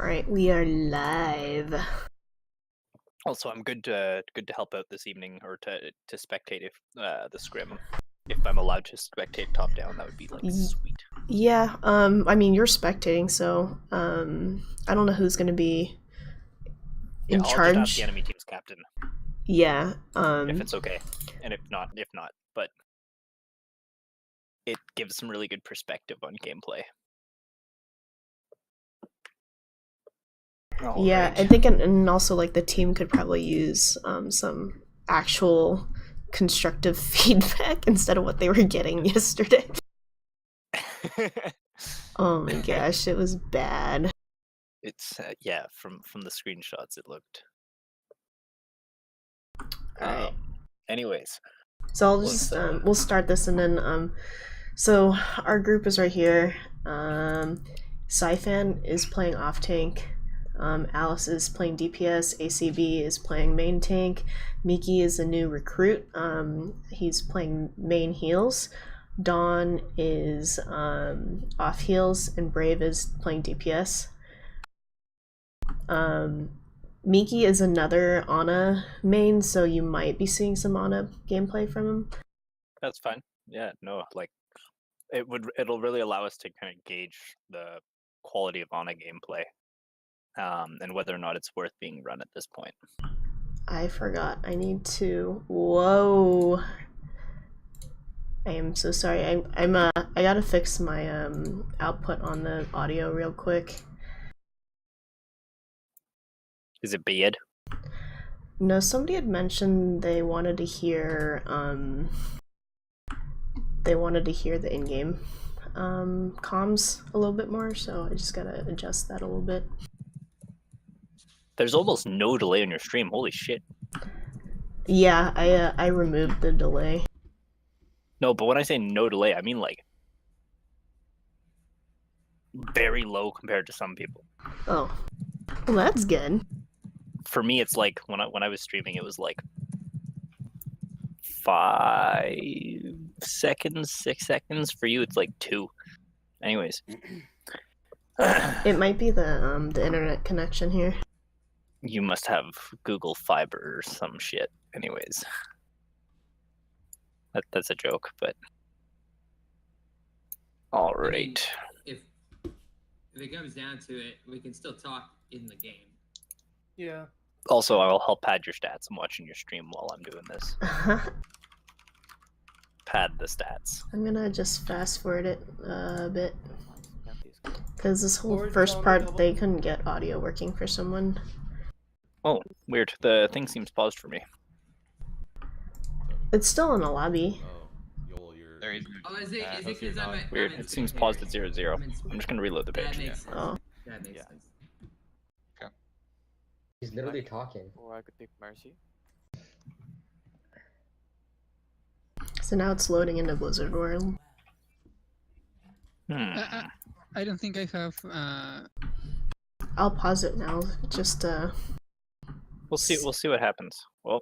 Alright, we are live. Also, I'm good to help out this evening, or to spectate if the scrim. If I'm allowed to spectate top down, that would be like sweet. Yeah, I mean you're spectating, so I don't know who's gonna be in I'll just ask charge. the enemy team's captain Yeah, if it's okay, and if not, but it gives some really good perspective on gameplay. yeah, Alright. I think, and also like the team could probably use some actual constructive feedback instead of what they were getting yesterday. Oh my gosh, it was bad. It's yeah, from the screenshots it looked. Alright. Anyways, So I'll just we'll start this and then so our group is right here. Syfan is playing off tank. Alice is playing DPS. ACB is playing main tank. Miki is a new recruit. He's playing main heals. Dawn is off heals, and Brave is playing DPS. Miki is another Ana main, so you might be seeing some Ana gameplay from him. that's fine. Yeah, no, like it'll really allow us to kind of gauge the quality of Ana gameplay, and whether or not it's worth being run at this point. I forgot. I need to. Whoa. I am so sorry. I gotta fix my output on the audio real quick. Is it bad? No, somebody had mentioned they wanted to hear the in-game comms a little bit more, so I just gotta adjust that a little bit. There's almost no delay on your stream. Holy shit. Yeah, I removed the delay. No, but when I say no delay, I mean like very low compared to some people. Oh, well, that's good. For me, it's like when I was streaming, it was like 5 seconds, 6 seconds. For you, it's like 2. Anyways, It might be the internet connection here. you must have Google Fiber or some shit. Anyways, that's a joke, but all right. I mean, if it comes down to it, we can still talk in the game. Yeah. Also, I will help pad your stats. I'm watching your stream while I'm doing this. Pad the stats. I'm gonna just fast forward it a bit. Because this whole Or first tell me part, double- they couldn't get audio working for someone. Oh, weird. The thing seems paused for me. It's still in the lobby. Oh, you're... There is. Oh, is it those because are I'm not at... Weird. I'm in It seems spectator. paused at 0, 0. I'm in I'm just gonna reload the That page. makes sense. Oh. That makes Yeah. sense. He's literally talking. Or I could take Mercy. So now it's loading into Blizzard World. I don't think I have. I'll pause it now. Just We'll see. We'll see what happens. Well,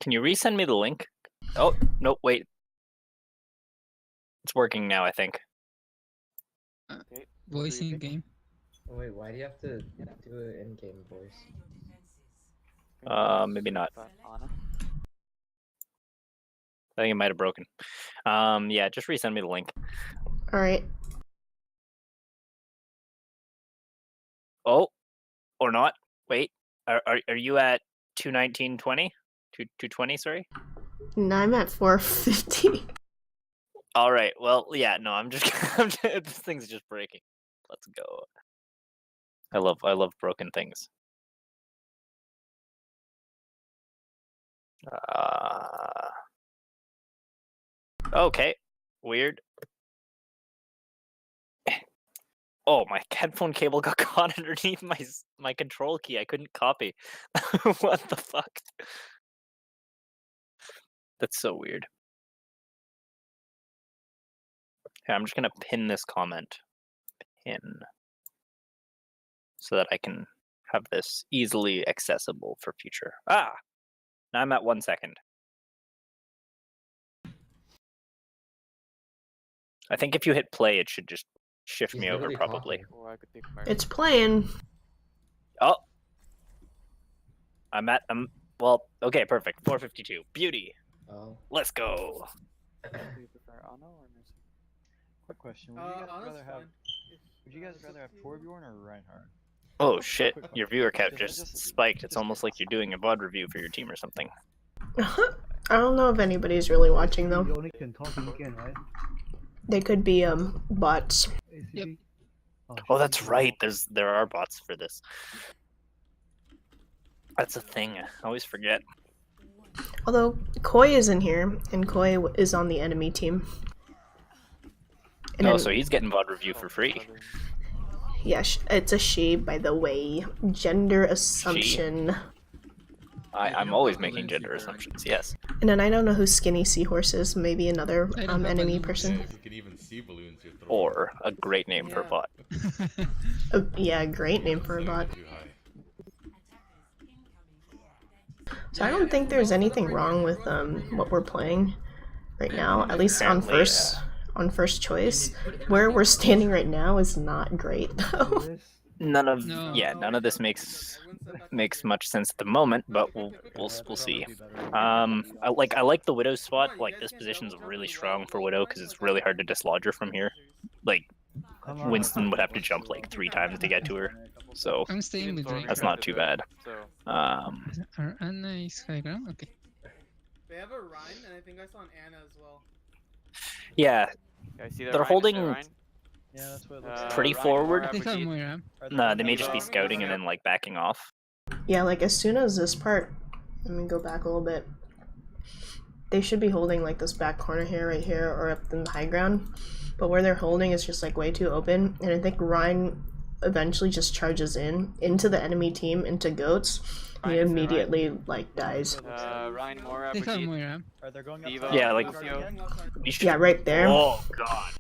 can you resend me the link? Oh no! Wait, it's working now. I think. Voice in game. Oh, wait, why do you have to do an in-game voice? Maybe not. I think it might have broken. Yeah, just resend me the link. all right. Oh, or not. Wait, are you at 219.20? 220? Sorry. No, I'm at 450. All right. Well, yeah. No, I'm just. This thing's just breaking. Let's go. I love broken things. Okay. Weird. Oh, my headphone cable got caught underneath my control key. I couldn't copy. What the fuck? That's so weird. Okay, I'm just gonna pin this comment. Pin. So that I can have this easily accessible for future. Ah! Now I'm at 1 second. I think if you hit play, it should just shift He's me over literally probably. talking. Or I could take Mercy. It's playing. Oh, well, okay, perfect. 452. Beauty. Oh. Let's go. Do you prefer Ana or Mercy? Quick question: Would you guys Anna's rather have? fine. Would you guys rather have Torbjorn or Reinhardt? Oh shit, Quick your question. viewer count I just spiked. It's just almost like curious. you're doing a VOD review for your team or something. I don't know if anybody's really watching though. You only can talk when you can, right? They could be bots. ACB? Yep. Oh, that's right. There are bots for this. That's a thing. I always forget. Although Koi isn't here, and Koi is on the enemy team. And Oh, then- so he's getting VOD review for free. yeah, it's a she, by the way. Gender assumption. I'm always making gender assumptions. Yes. And then I don't know who Skinny Seahorse is. Maybe another I don't have enemy balloons. person. You can even see balloons you're throwing. Or a great name for a bot. Yeah, great name for a bot. Too high. So I don't think there's anything wrong with what we're playing right now. At least on Apparently, first choice. Where we're standing right now is not great though. This? None of No. none of this makes much sense at the moment, but we'll see. I like the Widow spot. Like this position's really strong for Widow because it's really hard to dislodge her from here. Like Come on. Winston would have to jump like 3 times to get to her, so I'm staying with Drake. that's not too bad. So Are Anna is high ground? Okay. They have a Rhine, and I think I saw an Anna as well. Yeah, I see that they're Ryan, holding is that Ryan? Yeah, that's what it looks pretty Ryan, forward. Moira, They have Brigitte. Moira. like. nah, they may just be Evo. scouting and then like backing off. Yeah, like as soon as this part, let me go back a little bit. They should be holding like this back corner here, right here, or up in the high ground. But where they're holding is just like way too open, and I think Ryan eventually just charges into the enemy team, into goats, and he Ryan, is that immediately like dies. Ryan, Moira, They have Brigitte. Moira. Are they going Evo, outside? Yeah, like- Lucio. We should- Yeah, right there. Oh god.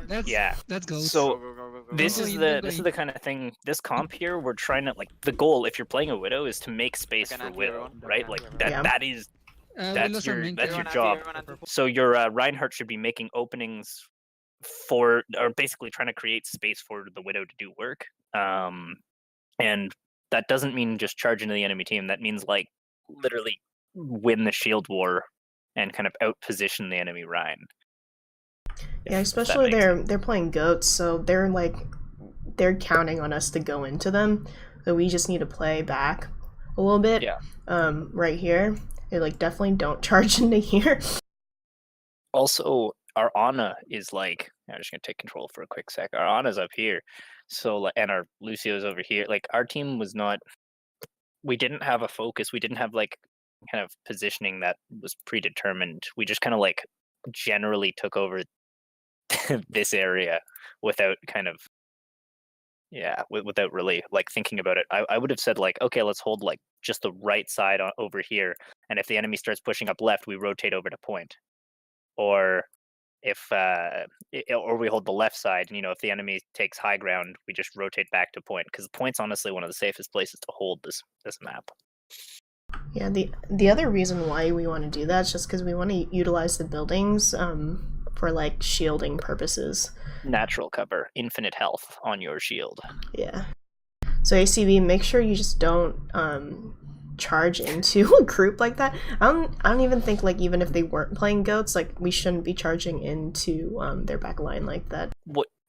That's Yeah. That's goes. So Go. this Go, is you the go, this is go. the kind of thing. This comp here, we're trying to like the goal. If you're playing a Widow, is to make space Second for anti, Widow, everyone. right? Second Like anti, that. Yeah. That is that's Willow's your our main that's carry. your Everyone job. anti, everyone anti. So your Reinhardt should be making openings for, or basically trying to create space for the Widow to do work. And that doesn't mean just charge into the enemy team. That means like literally win the shield war and kind of outposition the enemy Rhine. Yeah, if that especially makes they're playing goats, so they're counting on us to go into them. So we just need to play back a little bit. Yeah. Right here. They like definitely don't charge into here. Also, our Ana is like, I'm just gonna take control for a quick sec. Our Ana's up here, so like, and our Lucio's over here. Like our team was not, we didn't have a focus. We didn't have like kind of positioning that was predetermined. We just kind of like generally took over this area without kind of, yeah, without really like thinking about it. I would have said like, okay, let's hold like just the right side over here, and if the enemy starts pushing up left, we rotate over to point. Or if or we hold the left side, and if the enemy takes high ground, we just rotate back to point, because point's honestly one of the safest places to hold this map. Yeah, the other reason why we want to do that is just because we want to utilize the buildings for like shielding purposes. Natural cover, infinite health on your shield. Yeah. So ACB, make sure you just don't charge into a group like that. I don't even think like even if they weren't playing goats, like we shouldn't be charging into their back line like that.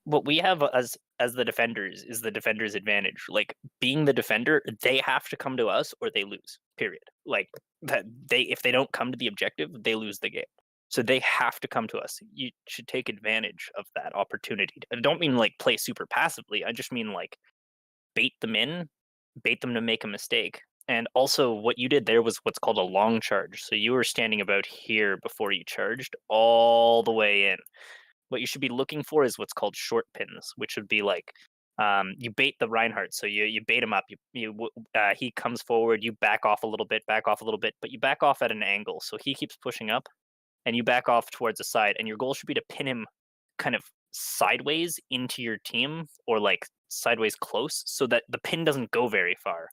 What we have as the defenders is the defender's advantage. Like being the defender, they have to come to us or they lose. Period. Like that if they don't come to the objective, they lose the game. So they have to come to us. You should take advantage of that opportunity. I don't mean like play super passively. I just mean like bait them to make a mistake. And also what you did there was what's called a long charge. So you were standing about here before you charged all the way in. What you should be looking for is what's called short pins, which would be like you bait the Reinhardt. So you bait him up. He comes forward. You back off a little bit, but you back off at an angle. So he keeps pushing up, and you back off towards the side. And your goal should be to pin him kind of sideways into your team, or like sideways close, so that the pin doesn't go very far.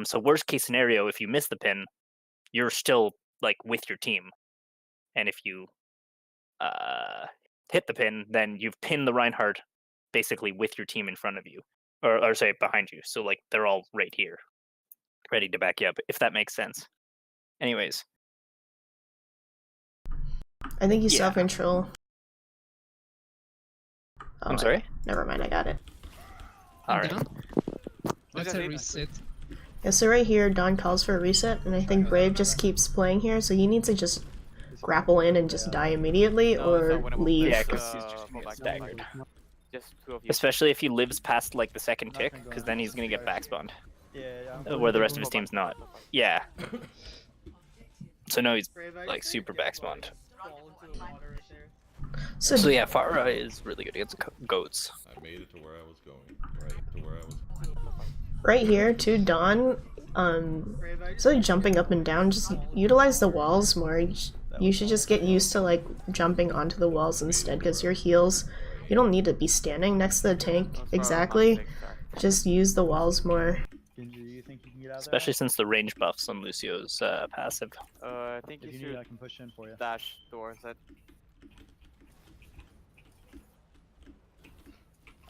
So worst case scenario, if you miss the pin, you're still like with your team. And if you hit the pin, then you've pinned the Reinhardt basically with your team in front of you, or say behind you. So like they're all right here, ready to back you up, if that makes sense. Anyways, I think you Yeah. self-control. Oh, I'm sorry. Never mind, I got it. All right. Down. That's a Okay. reset. Yeah, so right here, Dawn calls for a reset, and I think Brave just keeps playing here, so he needs to just grapple in and just die immediately, No, it's or not winnable. leave. Yeah, Just, 'cause he's just fall gonna get back, staggered. Just 2 of you. Especially if he lives past like the second I'm not tick, gonna go because in. then he's gonna get backspawned, Yeah, where the rest of his Fall back, team's not. fall back. Yeah. So now he's Brave, I like just super think backspawned. fall into the water right there. So yeah, Farah is really good against goats. I made it to where I was going. Right to where I was. Right here, to Dawn, Brave, I instead of jumping up and down, just utilize the walls more. You should just get used to like jumping onto the walls instead, because your heals, you don't need to be standing next to the tank Those are exactly. my mistakes, sorry. Just use the walls more. Ginger, you think you can get out of Especially since the range buffs on Lucio's passive. I think there? you If you need, I should can push in for you. dash towards it.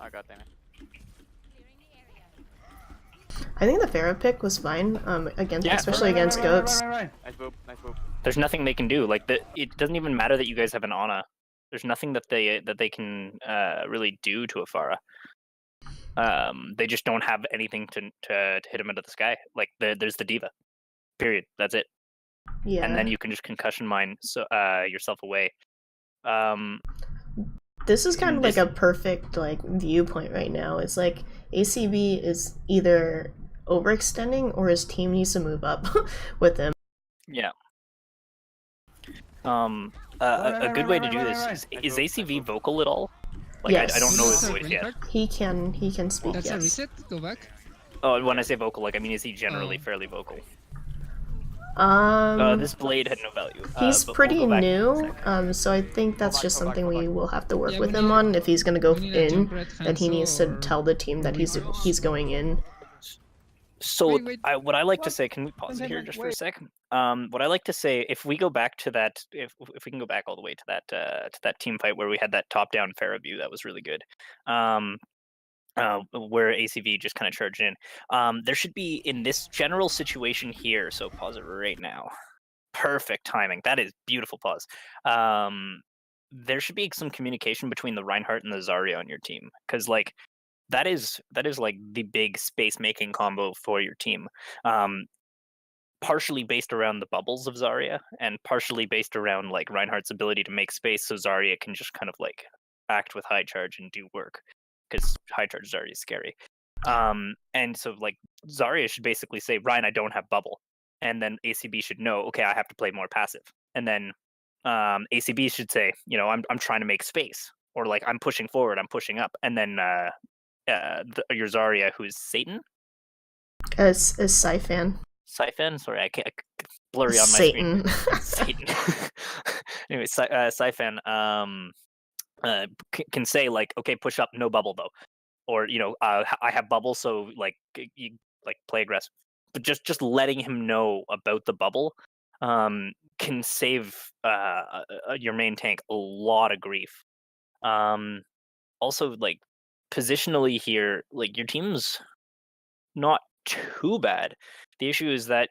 Oh god damn it. I think the Pharaoh pick was fine, against Yeah, especially against goats. Nice boop, nice boop. There's nothing they can do. Like it doesn't even matter that you guys have an Ana. There's nothing that they can really do to a Farah. They just don't have anything to hit him into the sky. Like there's the diva. Period. That's it. Yeah. And then you can just concussion mine yourself away. This is kind of This- like a perfect like viewpoint right now. It's like ACB is either overextending or his team needs to move up with him. Yeah. A good way to do this is ACV vocal at all? Like Yes. I don't know his That's a voice yet. Reinhardt. He can speak. That's a Yes. reset. Go back. Oh, when I say vocal, like I mean is he generally Oh. fairly vocal? Um, This blade had no value. he's but pretty we'll go back in a new. sec. So I think that's just Go back, something go we back. will have to work Yeah, with we him need- on. If he's gonna go we need a in, jump red then he needs to Hanzo or- tell the team that he's going in. So Wait. what I like to say, can we pause it here just for a sec? What I like to say, if we go back to that, if we can go back all the way to that team fight where we had that top down Farah view, that was really good. Where ACV just kind of charged in. There should be in this general situation here. So pause it right now. Perfect timing. That is beautiful pause. There should be some communication between the Reinhardt and the Zarya on your team, because like that is like the big space making combo for your team. Partially based around the bubbles of Zarya, and partially based around like Reinhardt's ability to make space, so Zarya can just kind of like act with high charge and do work, because high charge Zarya is scary. And so like Zarya should basically say, Ryan, I don't have bubble, and then ACB should know, okay, I have to play more passive, and then ACB should say, you know, I'm trying to make space, or like I'm pushing forward, I'm pushing up, and then your Zarya, who's Satan, As Syphan. Siphon, sorry, I can't blurry on my Satan. screen. Satan. Anyway, Siphon can say like, okay, push up, no bubble though, or you know, I have bubble, so like you like play aggressive. But just letting him know about the bubble can save your main tank a lot of grief. Also, like positionally here, like your team's not too bad. The issue is that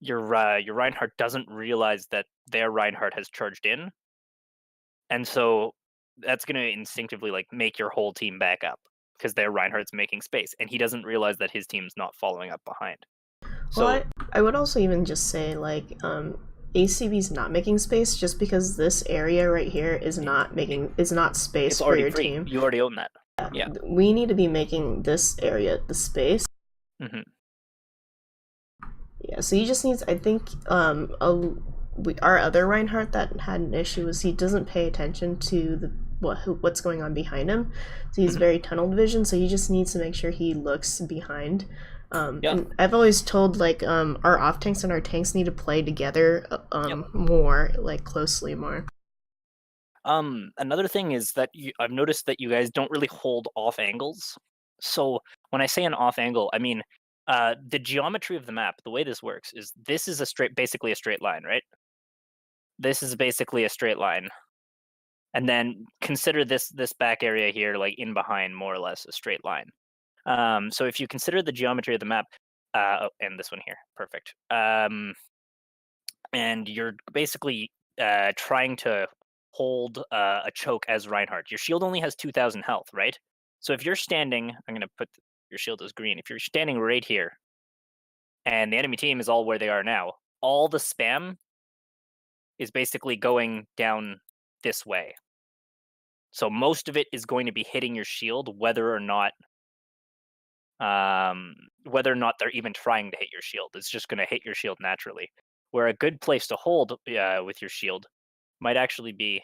your Reinhardt doesn't realize that their Reinhardt has charged in, and so that's going to instinctively like make your whole team back up because their Reinhardt's making space, and he doesn't realize that his team's not following up behind. So Well, I would also even just say like ACB's not making space just because this area right here is not space it's for already your free. team. You already own that. Yeah. We need to be making this area the space. Hmm. Yeah, so he just needs, I think, our other Reinhardt that had an issue was he doesn't pay attention to what's going on behind him. So he's very tunnel vision, so he just needs to make sure he looks behind. And I've always told like our off tanks and our tanks need to play together more, like closely more. Another thing is that I've noticed that you guys don't really hold off angles. So when I say an off angle, I mean the geometry of the map. The way this works is this is basically a straight line, right? This is basically a straight line. And then consider this back area here, like in behind, more or less a straight line. So if you consider the geometry of the map, and this one here, perfect. And you're basically trying to hold a choke as Reinhardt. Your shield only has 2,000 health, right? So if you're standing, I'm going to put your shield as green. If you're standing right here, and the enemy team is all where they are now, all the spam is basically going down this way. So most of it is going to be hitting your shield, whether or not they're even trying to hit your shield. It's just going to hit your shield naturally. Where a good place to hold with your shield might actually be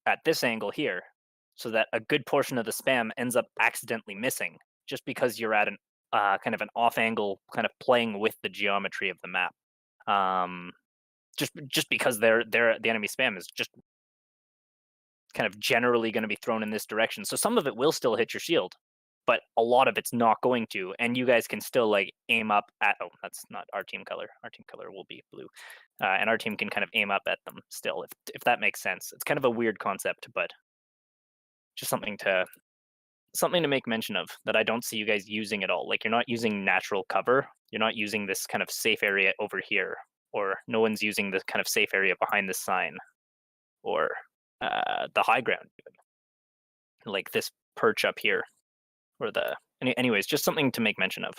at this angle here, so that a good portion of the spam ends up accidentally missing, just because you're at an kind of an off angle, kind of playing with the geometry of the map. Just because the enemy spam is just kind of generally going to be thrown in this direction. So some of it will still hit your shield, but a lot of it's not going to, and you guys can still like aim up at, oh, that's not our team color. Our team color will be blue. And our team can kind of aim up at them still, if that makes sense. It's kind of a weird concept, but just something to make mention of that I don't see you guys using at all. Like, you're not using natural cover. You're not using this kind of safe area over here, or no one's using this kind of safe area behind this sign, or the high ground, even. Like this perch up here, or the anyways, just something to make mention of.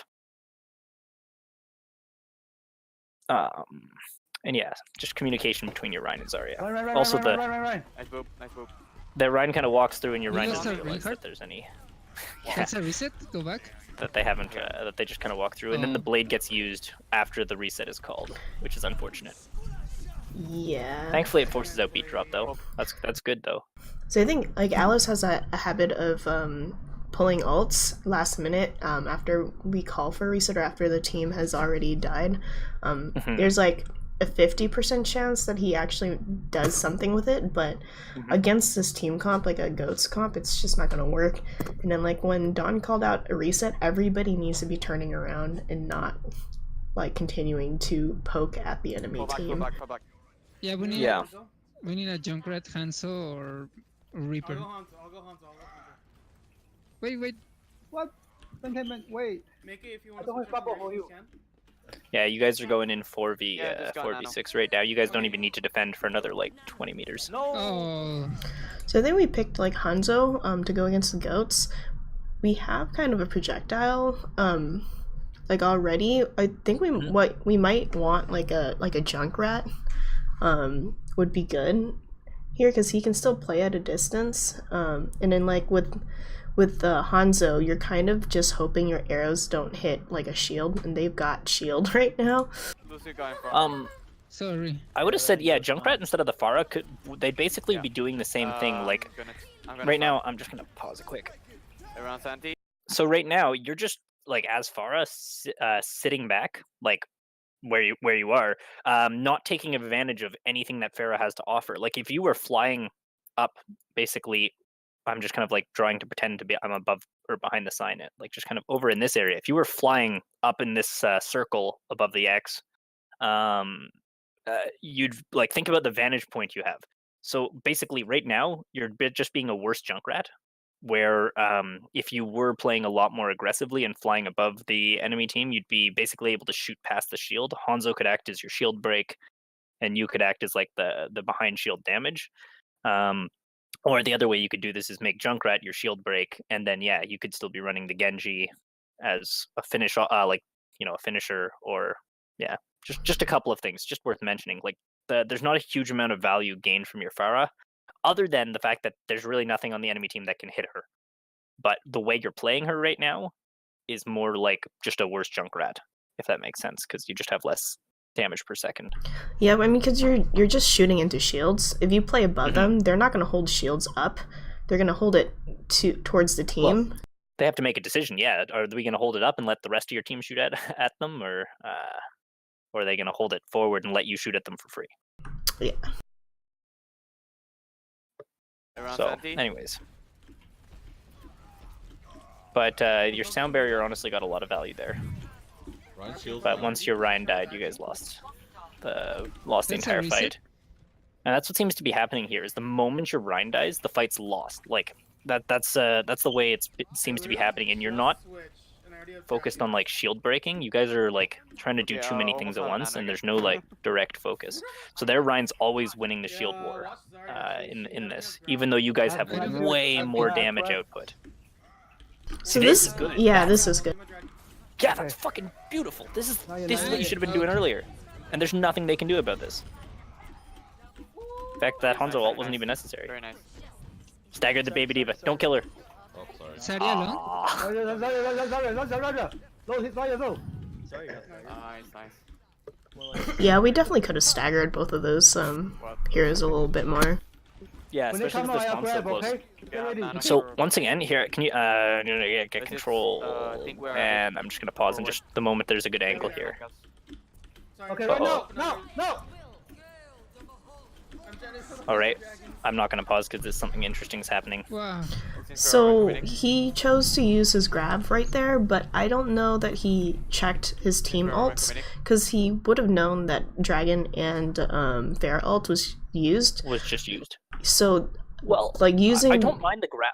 And yeah, just communication between your Rhine and Zarya. Right, Also right, the right. Nice boop, nice boop. the Rhine kind of walks through, and your You Rhine lost doesn't a realize Reinhardt? that there's any. That's a reset. Go back. That they haven't, that they just kind of walk through, and then the Oh. blade gets used after the reset is called, which is unfortunate. Yeah. Thankfully, it forces out beat drop though. That's good though. So I think like Alice has a habit of pulling ults last minute after we call for a reset or after the team has already died. There's like a 50% chance that he actually does something with it, but against this team comp, like a goats comp, it's just not gonna work. And then like when Dawn called out a reset, everybody needs to be turning around and not like continuing to poke at the enemy Fall back, fall team. back, fall back. Yeah, we need Yeah. we need a Junkrat, Hanzo, or Reaper. I'll go Hanzo. I'll go Hanzo. Wait. What? Wait. Make it if you want I to don't switch have it Papa from for there, you. can. Yeah, you guys are going in 4v Yeah, just go 4v6 right now. You guys don't even need to defend for another like 20 meters. Oh, So I think we picked like Hanzo to go against the goats. We have kind of a projectile like already. I think what we might want like a Junkrat would be good here, because he can still play at a distance. And then like with Hanzo, you're kind of just hoping your arrows don't hit like a shield, and they've got shield right now. Lucy going from. sorry. I would have said Junkrat instead of the Pharah. They'd basically be doing the same thing. Like I'm gonna right now, stop. I'm just gonna pause it quick. Around Santi. So right now, you're just like as Pharah sitting back, like where you are, not taking advantage of anything that Pharah has to offer. Like if you were flying up, basically, I'm just kind of like trying to pretend to be I'm above or behind the sign, like just kind of over in this area. If you were flying up in this circle above the X, you'd like think about the vantage point you have. So basically, right now you're just being a worse Junkrat. Where if you were playing a lot more aggressively and flying above the enemy team, you'd be basically able to shoot past the shield. Hanzo could act as your shield break, and you could act as like the behind shield damage. Or the other way you could do this is make Junkrat your shield break, and then yeah, you could still be running the Genji as a finish, like a finisher, or yeah, just a couple of things just worth mentioning. Like there's not a huge amount of value gained from your Pharah, other than the fact that there's really nothing on the enemy team that can hit her. But the way you're playing her right now is more like just a worse Junkrat, if that makes sense, because you just have less damage per second. Yeah, I mean, because you're just shooting into shields. If you play above them, they're not going to hold shields up. They're going to hold it towards the team. Well, they have to make a decision. Yeah, are we going to hold it up and let the rest of your team shoot at them, or are they going to hold it forward and let you shoot at them for free? Yeah. Around So, Santi. anyways. But your sound barrier honestly got a lot of value there. Ryan shield. But once your Ryan died, you guys lost the That's a entire reset? fight. And that's what seems to be happening here. Is the moment your Rhine dies, the fight's lost. Like that's the way it seems to be happening, and you're not focused on like shield breaking. You guys are like trying to do too many things at once, and there's no like direct focus. So their Rhine's always winning the shield war in this, even though you guys have way more damage output. So this is good. Yeah, this is good. Yeah, that's fucking beautiful. This is what you should have been doing earlier, and there's nothing they can do about this. In fact, that Hanzo ult wasn't even necessary. Very nice. Stagger the baby diva. Don't kill her. Oh, sorry. Saria alone? Aw. Sorry, guys. Nice. Yeah, we definitely could have staggered both of those heroes a little bit more. Yeah, especially with the spawn so close. Yeah, no, So you're- once again, here, can you get This is, control? I think we're And I'm just gonna pause and just the moment there's a good angle here. Okay, right Uh-oh. now, no. All right, I'm not gonna pause because there's something interesting is happening. Wow. So he chose to use his grab right there, but I don't know that he checked his team ults, because he would have known that Dragon and Pharah ult was used. Was just used. So, Well, like using I don't mind the grab.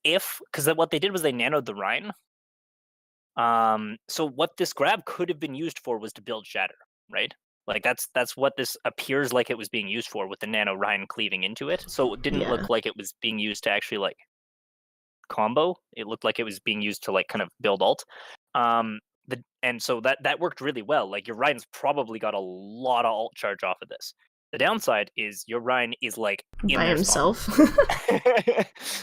Because what they did was they nanoed the Rhine. So what this grab could have been used for was to build Shatter, right? Like that's what this appears like it was being used for, with the nano Rhine cleaving into it. So it didn't Yeah. look like it was being used to actually like combo. It looked like it was being used to like kind of build ult. And so that worked really well. Like your Rhine's probably got a lot of ult charge off of this. The downside is your Rhine is like in by their spawn. himself.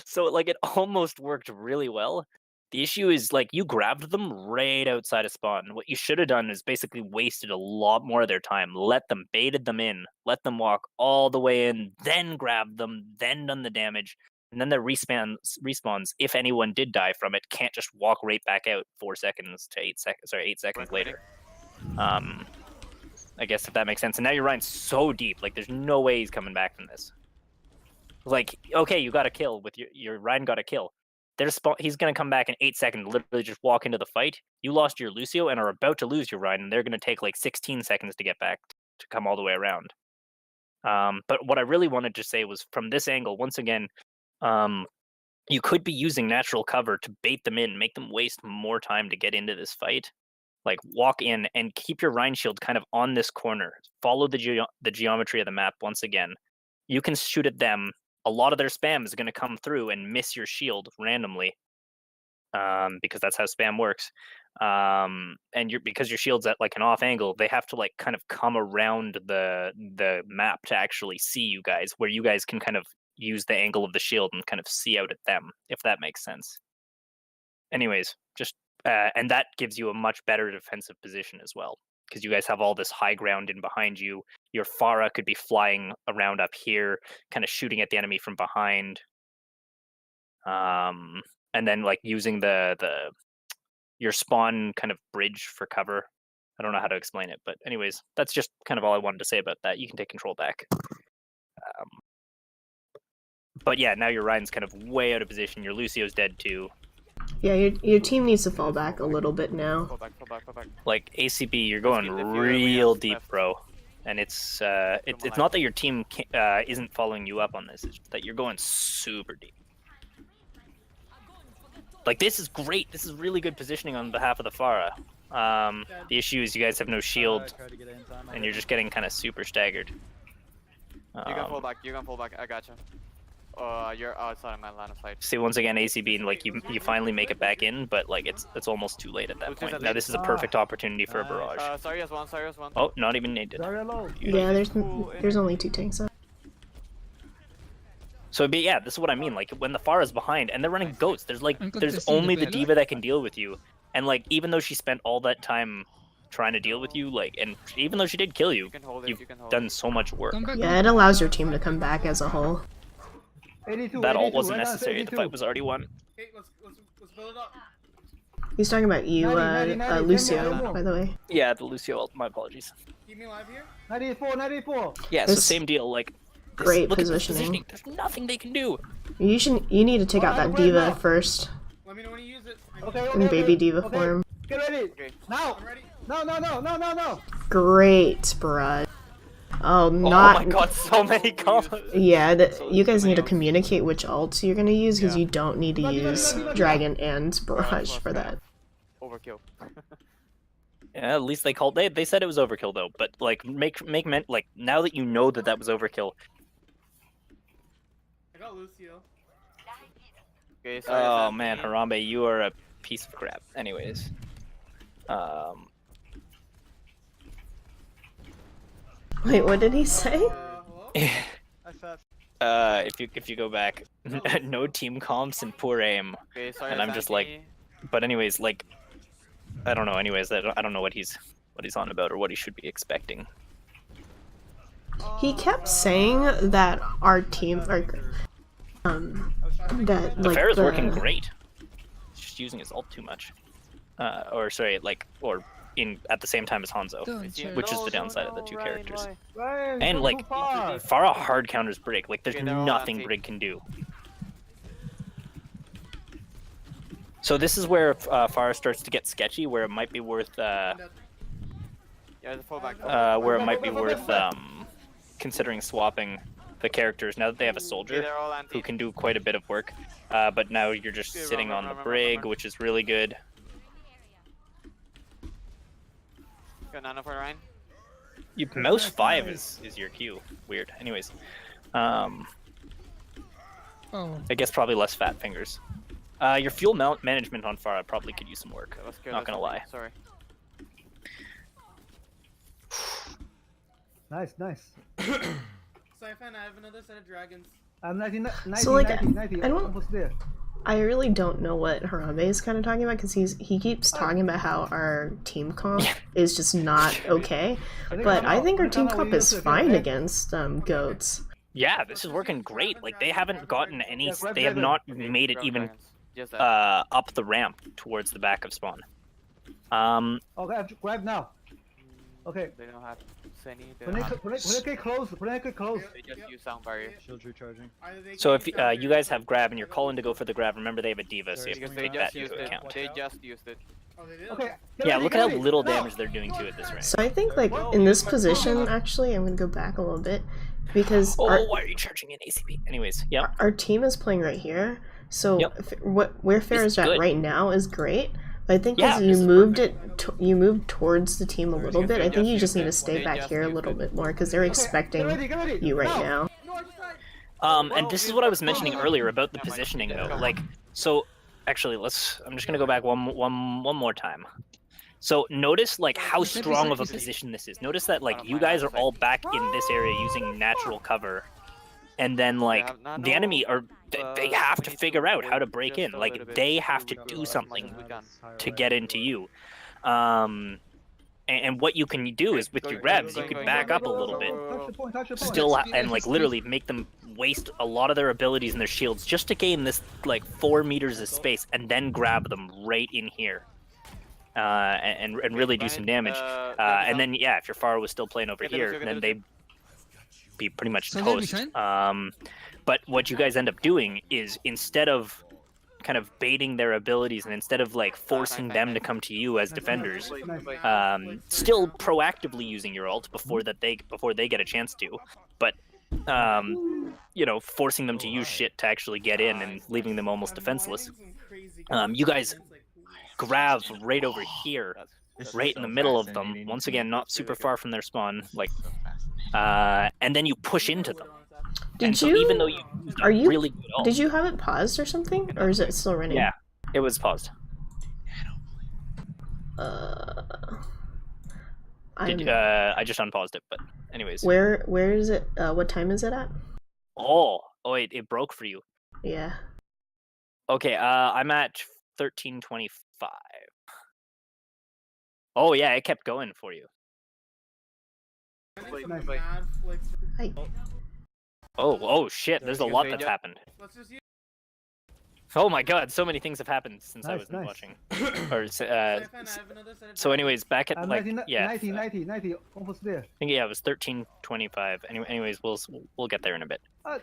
So like it almost worked really well. The issue is like you grabbed them right outside of spawn. What you should have done is basically wasted a lot more of their time. Baited them in, let them walk all the way in, then grabbed them, then done the damage, and then their respawns, if anyone did die from it, can't just walk right back out 8 seconds later. I guess if that makes sense. And now your Rhine's so deep, like there's no way he's coming back from this. Like, okay, you got a kill with your Rhine got a kill. He's gonna come back in 8 seconds, literally just walk into the fight. You lost your Lucio and are about to lose your Rhine, and they're gonna take like 16 seconds to get back to come all the way around. But what I really wanted to say was from this angle, once again, you could be using natural cover to bait them in, make them waste more time to get into this fight. Like walk in and keep your Rhine shield kind of on this corner. Follow the geometry of the map once again. You can shoot at them. A lot of their spam is going to come through and miss your shield randomly, because that's how spam works. And because your shield's at like an off angle, they have to like kind of come around the map to actually see you guys, where you guys can kind of use the angle of the shield and kind of see out at them, if that makes sense. Anyways, just and that gives you a much better defensive position as well, because you guys have all this high ground in behind you. Your Pharah could be flying around up here, kind of shooting at the enemy from behind. And then like using your spawn kind of bridge for cover. I don't know how to explain it, but anyways, that's just kind of all I wanted to say about that. You can take control back. But yeah, now your Rhine's kind of way out of position. Your Lucio's dead too. Yeah, your team needs to fall back a little bit now. Fall back. Like ACB, you're going If you real have deep, left. bro. And it's not that your team isn't following you up on this. It's that you're going super deep. Like this is great. This is really good positioning on behalf of the Pharah. The issue is you guys have no shield, Try to get in time. and you're just getting kind of super staggered. You can fall back. I gotcha. You're outside of my line of sight. See, once again, ACB, and like you finally make it back in, but like it's almost too late at that point. Now this is a perfect opportunity for a barrage. Sorry, as one. Oh, not even needed. Very low. Yeah, there's only 2 tanks up. So, but yeah, this is what I mean. Like when the Pharah's behind and they're running goats, there's Uncontested only the debate. diva that can deal with you, and like even though she spent all that time trying to deal with you, like, and even though she did kill you, You can hold it. you've You can hold done it. so much work. Come back. Yeah, it allows your team to come back as a whole. 82, That all 82, wasn't right now it's necessary. The 82. fight was already won. Hey, let's build it up. He's talking about you, 90, Lucio, 10 more. by the way. Yeah, the Lucio ult. My apologies. Keep me alive here. 94. Yeah, so This- same deal. Like, Great look at this positioning. There's nothing they can do. You need to take out that diva first Let me know when you use it. Okay, in baby diva okay. form. Get ready. Okay. Now. I'm ready. No. Great, Barrage. Oh, Oh not. my god, so many combos. Yeah, So you guys many need to ults. communicate which ults you're gonna use because Yeah. you don't need to use Dragon and Barrage for that. Overkill. Yeah, at least they said it was overkill though. But like like now that you know that that was overkill. I got Lucio. Okay, so Oh man, Harambe, you are a piece of crap. Anyways, Wait, what did he say? Hello? if you go back, no team comps and poor aim, Okay, sorry, and I'm just like, but anyways, like, I don't know. Anyways, I don't know what he's on about or what he should be expecting. He kept saying that our team, that The like fair is working great. He's just using his ult too much. Or sorry, like, or in at the same time as Hanzo, which is the downside of the two characters. Ryan, And you're like, too far. Pharah hard counters Brig. Like, there's Okay, they're all nothing anti. Brig can do. So this is where Pharah starts to get sketchy, where it might be worth, Yeah, the fullback. where it might be worth considering swapping the characters now that they have a Okay, soldier they're all anti. who can do quite a bit of work. But now you're just Okay, sitting run, on the run, Brig, run. which is really good. Got Nano for Ryan. You, mouse 5 is your Q. Weird. Anyways, Oh, I guess probably less fat fingers. Your fuel management on Pharah probably could use some work. Let's go, Not gonna lie. Sorry. Nice, nice. Siphon, I have another set of dragons. I'm 90, 90, So, like, 90, 90, I don't- almost there. I really don't know what Harambe is kind of talking about because he keeps talking about how our team comp is just not okay, but I think our team comp is fine against goats. Yeah, this is working great. Like they haven't gotten any. They have not made it even Just that. up the ramp towards the back of spawn. Okay, grab now. Okay. They don't have Senny. They When don't they have... get close, when they get close. They just use sound barrier. Shield recharging. So if you guys have grab and you're calling to go for the grab, remember they have a diva, so you have Because to they take just that used into it. account. They just used it. Oh, they did? Okay. Yeah, look at how little damage they're doing to it this range. So I think like in this position, actually, I'm gonna go back a little bit because Oh, why are you charging an ACB? Anyways, yeah. our team is playing right here. So Yep. where Fair This is is at good. right now is great. But I think Yeah, as this you is moved you moved towards the team a little bit. I think you just need to stay They back just here a used little it. bit more because they're expecting Get ready. you right now. No, I just died. And this is what I was mentioning earlier about the positioning, though. Like, so actually, I'm just gonna go back one more time. So notice like how strong of a position this is. Notice that like you guys are all back in this area using natural cover, and then like the enemy are they have to figure out how to break in. Like they have to do something to get into you. And what you can do is with your grabs, you could back up a little bit, Touch the point. still and like literally make them waste a lot of their abilities and their shields just to gain this like 4 meters of space, and then grab them right in here. And really do some damage. And then yeah, if your Pharah was still playing over here, then they'd be pretty much So they're toast. behind? But what you guys end up doing is instead of kind of baiting their abilities and instead of like forcing them to come to you as defenders, still proactively using your ult before they get a chance to, but you know, forcing them to use shit to actually get in and leaving them almost defenseless. You guys grab right over here, right in the middle of them. Once again, not super far from their spawn, like, and then you push into them. Did So you? even though you used a Are you? really good ult, Did you have it paused or something, or is it still running? Yeah, it was paused. I just unpaused it, but anyways. Where is it? What time is it at? Oh, it broke for you. Yeah. Okay, I'm at 13:25. Oh yeah, it kept going for you. I, Oh shit, there's a lot that's happened. Let's just use Oh my god, so many things have happened since I Nice, was nice. watching. Or Siphon, I have another set of so anyways, back at I'm like 90, yeah, 90, almost there. I think yeah, it was 13:25. Anyways, we'll get there in a bit. What?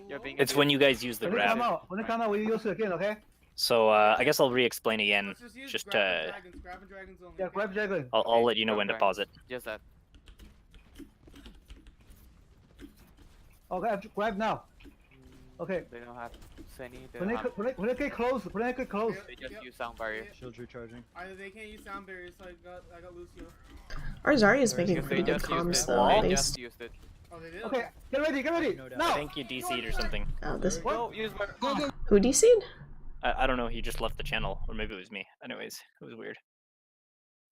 You're being It's when you guys use the When they come grab. out, we use it again, okay? So I guess I'll re-explain again. Let's use Just grabbing dragons only. Yeah, grab dragon. I'll let you know when to pause it. Just that. Okay, grab now. Okay. They don't have any. They When don't have. they get close, when they get close. They just use sound barrier. Shields recharging. Either they can't use sound barriers, so I got Lucio. Our Zarya's making Because pretty they good just used comms it. though, They at just least. used it. Oh, they did. Okay, get ready, get ready. No I Now. think you DC'd or something. Oh, this No, use my. Go, go. who DC'd? I don't know. He just left the channel, or maybe it was me. Anyways, it was weird.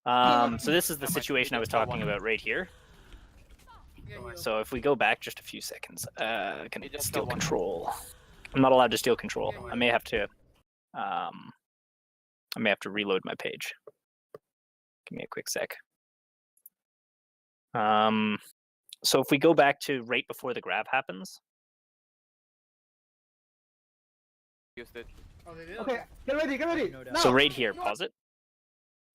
So this is the situation I was talking about right here. Yeah, heal. So if we go back just a few seconds, can I just steal got one. control? I'm not allowed to steal control. I may have to reload my page. Give me a quick sec. So if we go back to right before the grab happens, Used it. Oh, they did. Okay, get ready, get ready. No doubt. Now. so right here, pause it.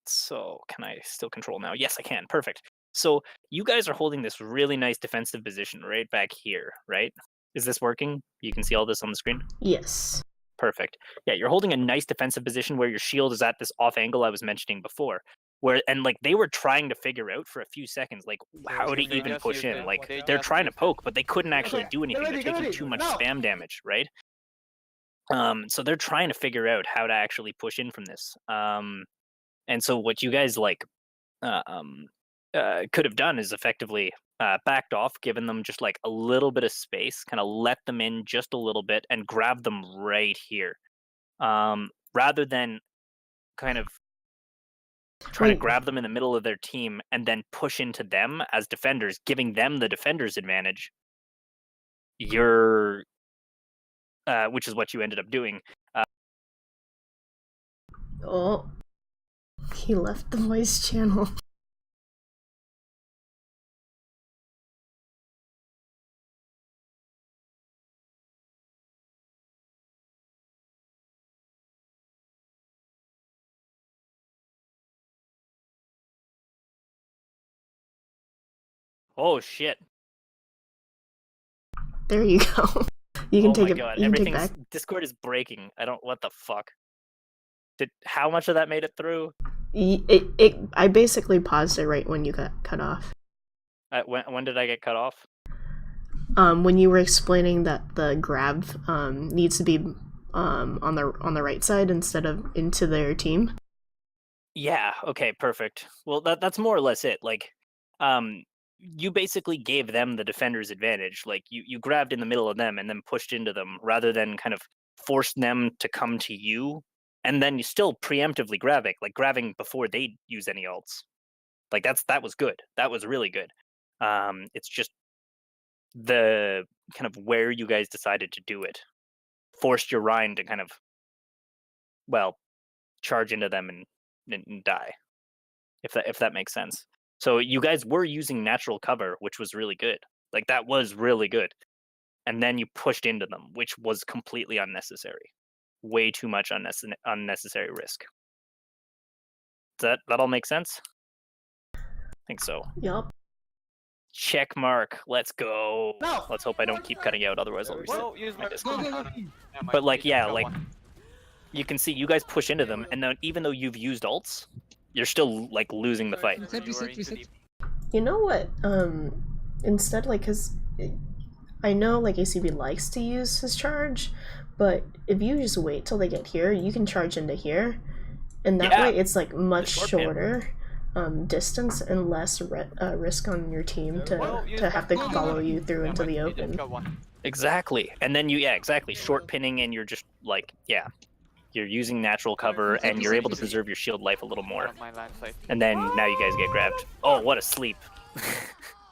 So can I still control now? Yes, I can. Perfect. So you guys are holding this really nice defensive position right back here, right? Is this working? You can see all this on the screen? Yes. Perfect. Yeah, you're holding a nice defensive position where your shield is at this off angle I was mentioning before. Where and like they were trying to figure out for a few seconds like how to they even just push used in. it. Like They they're just trying to used it. poke, but they couldn't actually Okay, do anything. get ready, They're get taking ready. too much Now. spam damage, right? So they're trying to figure out how to actually push in from this. And so what you guys like could have done is effectively backed off, given them just like a little bit of space, kind of let them in just a little bit, and grab them right here, rather than kind of trying to Wait. grab them in the middle of their team and then push into them as defenders, giving them the defender's advantage. You're, which is what you ended up doing. Oh, he left the voice channel. Oh shit! There you go. You can Oh take my it. god, You can take everything's back. Discord is breaking. I don't. What the fuck? Did how much of that made it through? I basically paused it right when you got cut off. When did I get cut off? When you were explaining that the grab needs to be on the right side instead of into their team. Yeah. Okay. Perfect. Well, that's more or less it. Like, you basically gave them the defender's advantage. Like, you grabbed in the middle of them and then pushed into them, rather than kind of forced them to come to you, and then you still preemptively grabbing before they use any ults. Like that was good. That was really good. It's just the kind of where you guys decided to do it forced your Rhine to kind of, well, charge into them and die, if that makes sense. So you guys were using natural cover, which was really good. Like that was really good. And then you pushed into them, which was completely unnecessary. Way too much unnecessary risk. Does that all make sense? I think so. Yup. Check mark. Let's go. No. Let's hope I don't keep cutting out, otherwise I'll reset. No, use my. Discord. Go, go, go. But like, yeah, like you can see you guys push into them, and then even though you've used ults, you're still like losing the fight. Reset. You know what? Instead, like, cause I know like ACB likes to use his charge, but if you just wait till they get here, you can charge into here, and that way it's like much shorter distance and less risk on your team to have to follow you through into the open. Exactly, and then exactly, short pinning, and you're just like, you're using natural cover, and you're able to preserve your shield life a little more. And then now you guys get grabbed. Oh, what a sleep!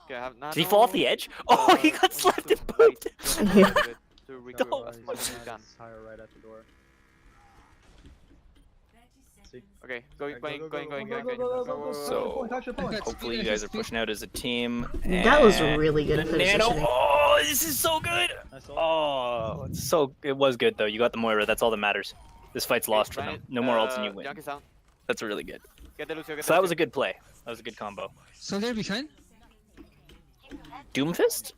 Did he fall off the edge? Oh, he got slapped and pooped. Yeah. Higher right at the door. Okay, going. So hopefully you guys are pushing out as a team. That was really good The nano. positioning. Oh, this is so good. Oh, it was good though. You got the Moira. That's all that matters. This fight's lost for them. No more ults and you win. That's really good. So that was a good play. That was a good combo. So they're behind? Doomfist?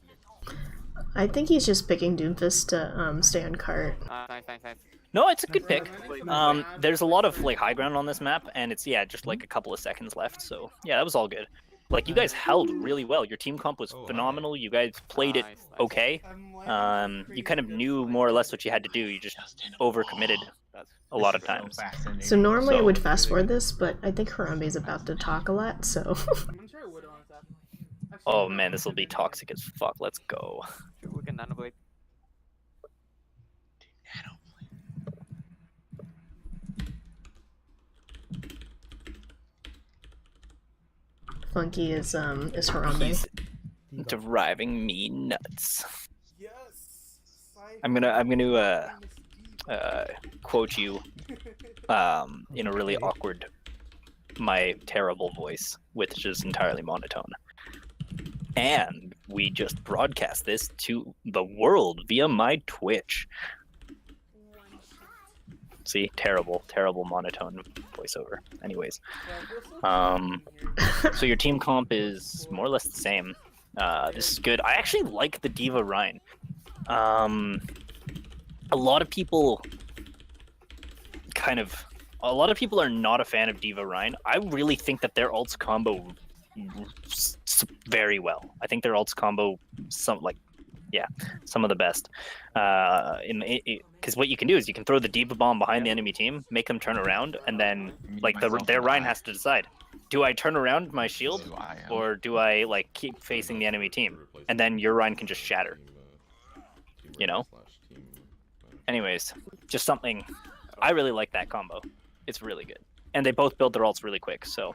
I think he's just picking Doomfist to stay on cart. Nice. No, it's a good Bro, pick. I'm waiting for the map. There's a lot of like high ground on this map, and it's just like a couple of seconds left. So yeah, that was all good. Like you guys held really well. Your team comp was Oh, hi. phenomenal. You guys played it Nice, nice. okay. I'm waiting for You kind of crazy knew good more or fights. less what you had to do. You just overcommitted That's a lot of times. So normally I So- would fast forward this, but I think Harambe's about to talk a lot, so I'm gonna try Widow on his app. Actually, Oh no, man, this will I'm be gonna do it. toxic as fuck. Let's go. we can nano blade. Funky is Harambe. He's driving me nuts. Yes. I'm gonna quote you in a really awkward, my terrible voice, which is entirely monotone. And we just broadcast this to the world via my Twitch. See, terrible monotone voiceover. Anyways, so your team comp is more or less the same. This is good. I actually like the Diva Rhine. A lot of people are not a fan of Diva Rhine. I really think that their ults combo very well. I think their ults combo some of the best. Because what you can do is you can throw the Diva bomb behind the enemy team, make them turn around, and then their Rhine has to decide: do I turn around my shield, or do I like keep facing the enemy team? And then your Rhine can just shatter. You know. Anyways, just something. I really like that combo. It's really good, and they both build their ults really quick. So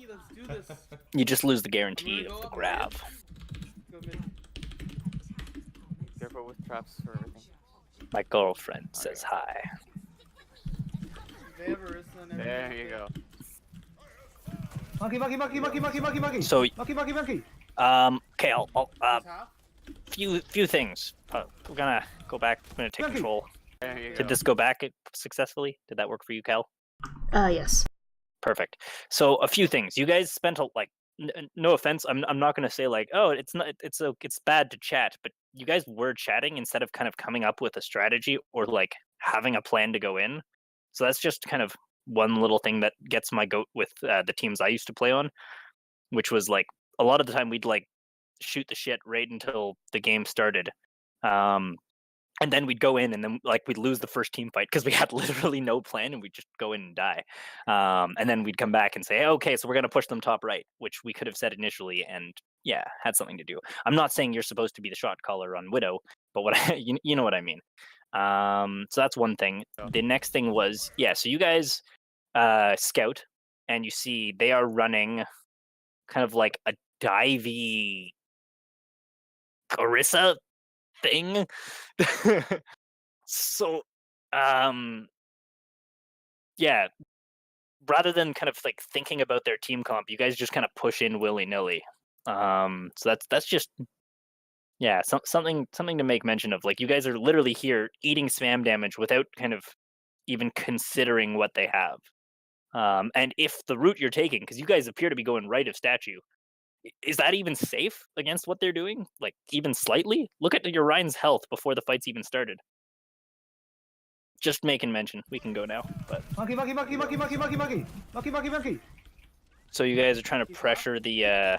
Let's do this. you just lose the guarantee of the grab. Go mid. Careful with traps for everything. My girlfriend says hi. They have Arissa and everything. There you go. Monkey. So Monkey. okay, I'll Half? few things. We're gonna go back. I'm gonna take Okay. control. There you go. Did this go back successfully? Did that work for you, Cal? Yes. Perfect. So a few things. You guys spent no offense. I'm not gonna say like, oh, it's bad to chat, but you guys were chatting instead of kind of coming up with a strategy or like having a plan to go in. So that's just kind of one little thing that gets my goat with the teams I used to play on, which was like a lot of the time we'd like shoot the shit right until the game started. And then we'd go in and then like we'd lose the first team fight because we had literally no plan and we'd just go in and die. And then we'd come back and say, okay, so we're going to push them top right, which we could have said initially and had something to do. I'm not saying you're supposed to be the shot caller on Widow, but you know what I mean. So that's one thing. The next thing was, so you guys scout and you see they are running kind of like a divey Orisa thing. So rather than kind of like thinking about their team comp, you guys just kind of push in willy-nilly. So that's just something to make mention of. Like you guys are literally here eating spam damage without kind of even considering what they have. And if the route you're taking, because you guys appear to be going right of statue, is that even safe against what they're doing? Like even slightly? Look at your Ryan's health before the fight's even started. Just making mention. We can go now. But Monkey. so you guys are trying to pressure the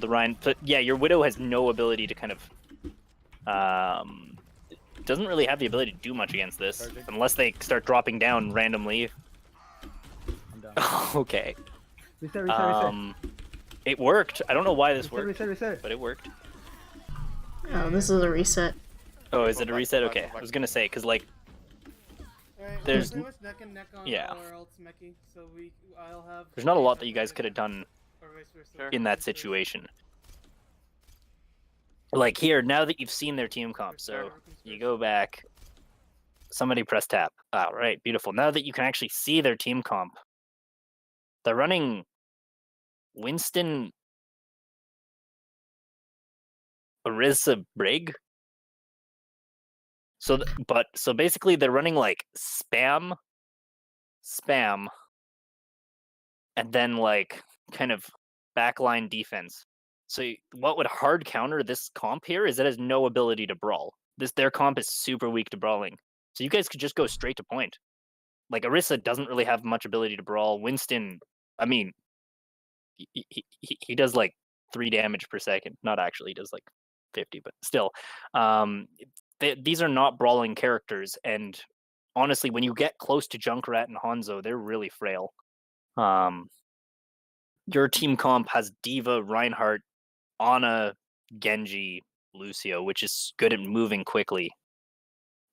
Ryan. But your Widow has no ability to kind of doesn't really have the ability to do much against this unless they start dropping down randomly. I'm done. Okay. Reset. It worked. I don't know why this worked, Reset. but it worked. Oh, this is a reset. Oh, is it a reset? Okay, I was gonna say because like Alright, There's- we're pretty much neck and neck on yeah. our ults, Meki, so I'll have. there's not a lot that you guys could have done Or vice versa. Sure. in that situation. Like here, now that you've seen their team comp, so you go back. Somebody press tap. All right, beautiful. Now that you can actually see their team comp, they're running Winston Orisa Brig. So basically they're running like spam, and then like kind of backline defense. So what would hard counter this comp here is it has no ability to brawl. Their comp is super weak to brawling. So you guys could just go straight to point. Like Orisa doesn't really have much ability to brawl. Winston, I mean, he does like 3 damage per second. Not actually, he does like 50, but still. These are not brawling characters, and honestly, when you get close to Junkrat and Hanzo, they're really frail. Your team comp has D.Va, Reinhardt, Ana, Genji, Lucio, which is good at moving quickly,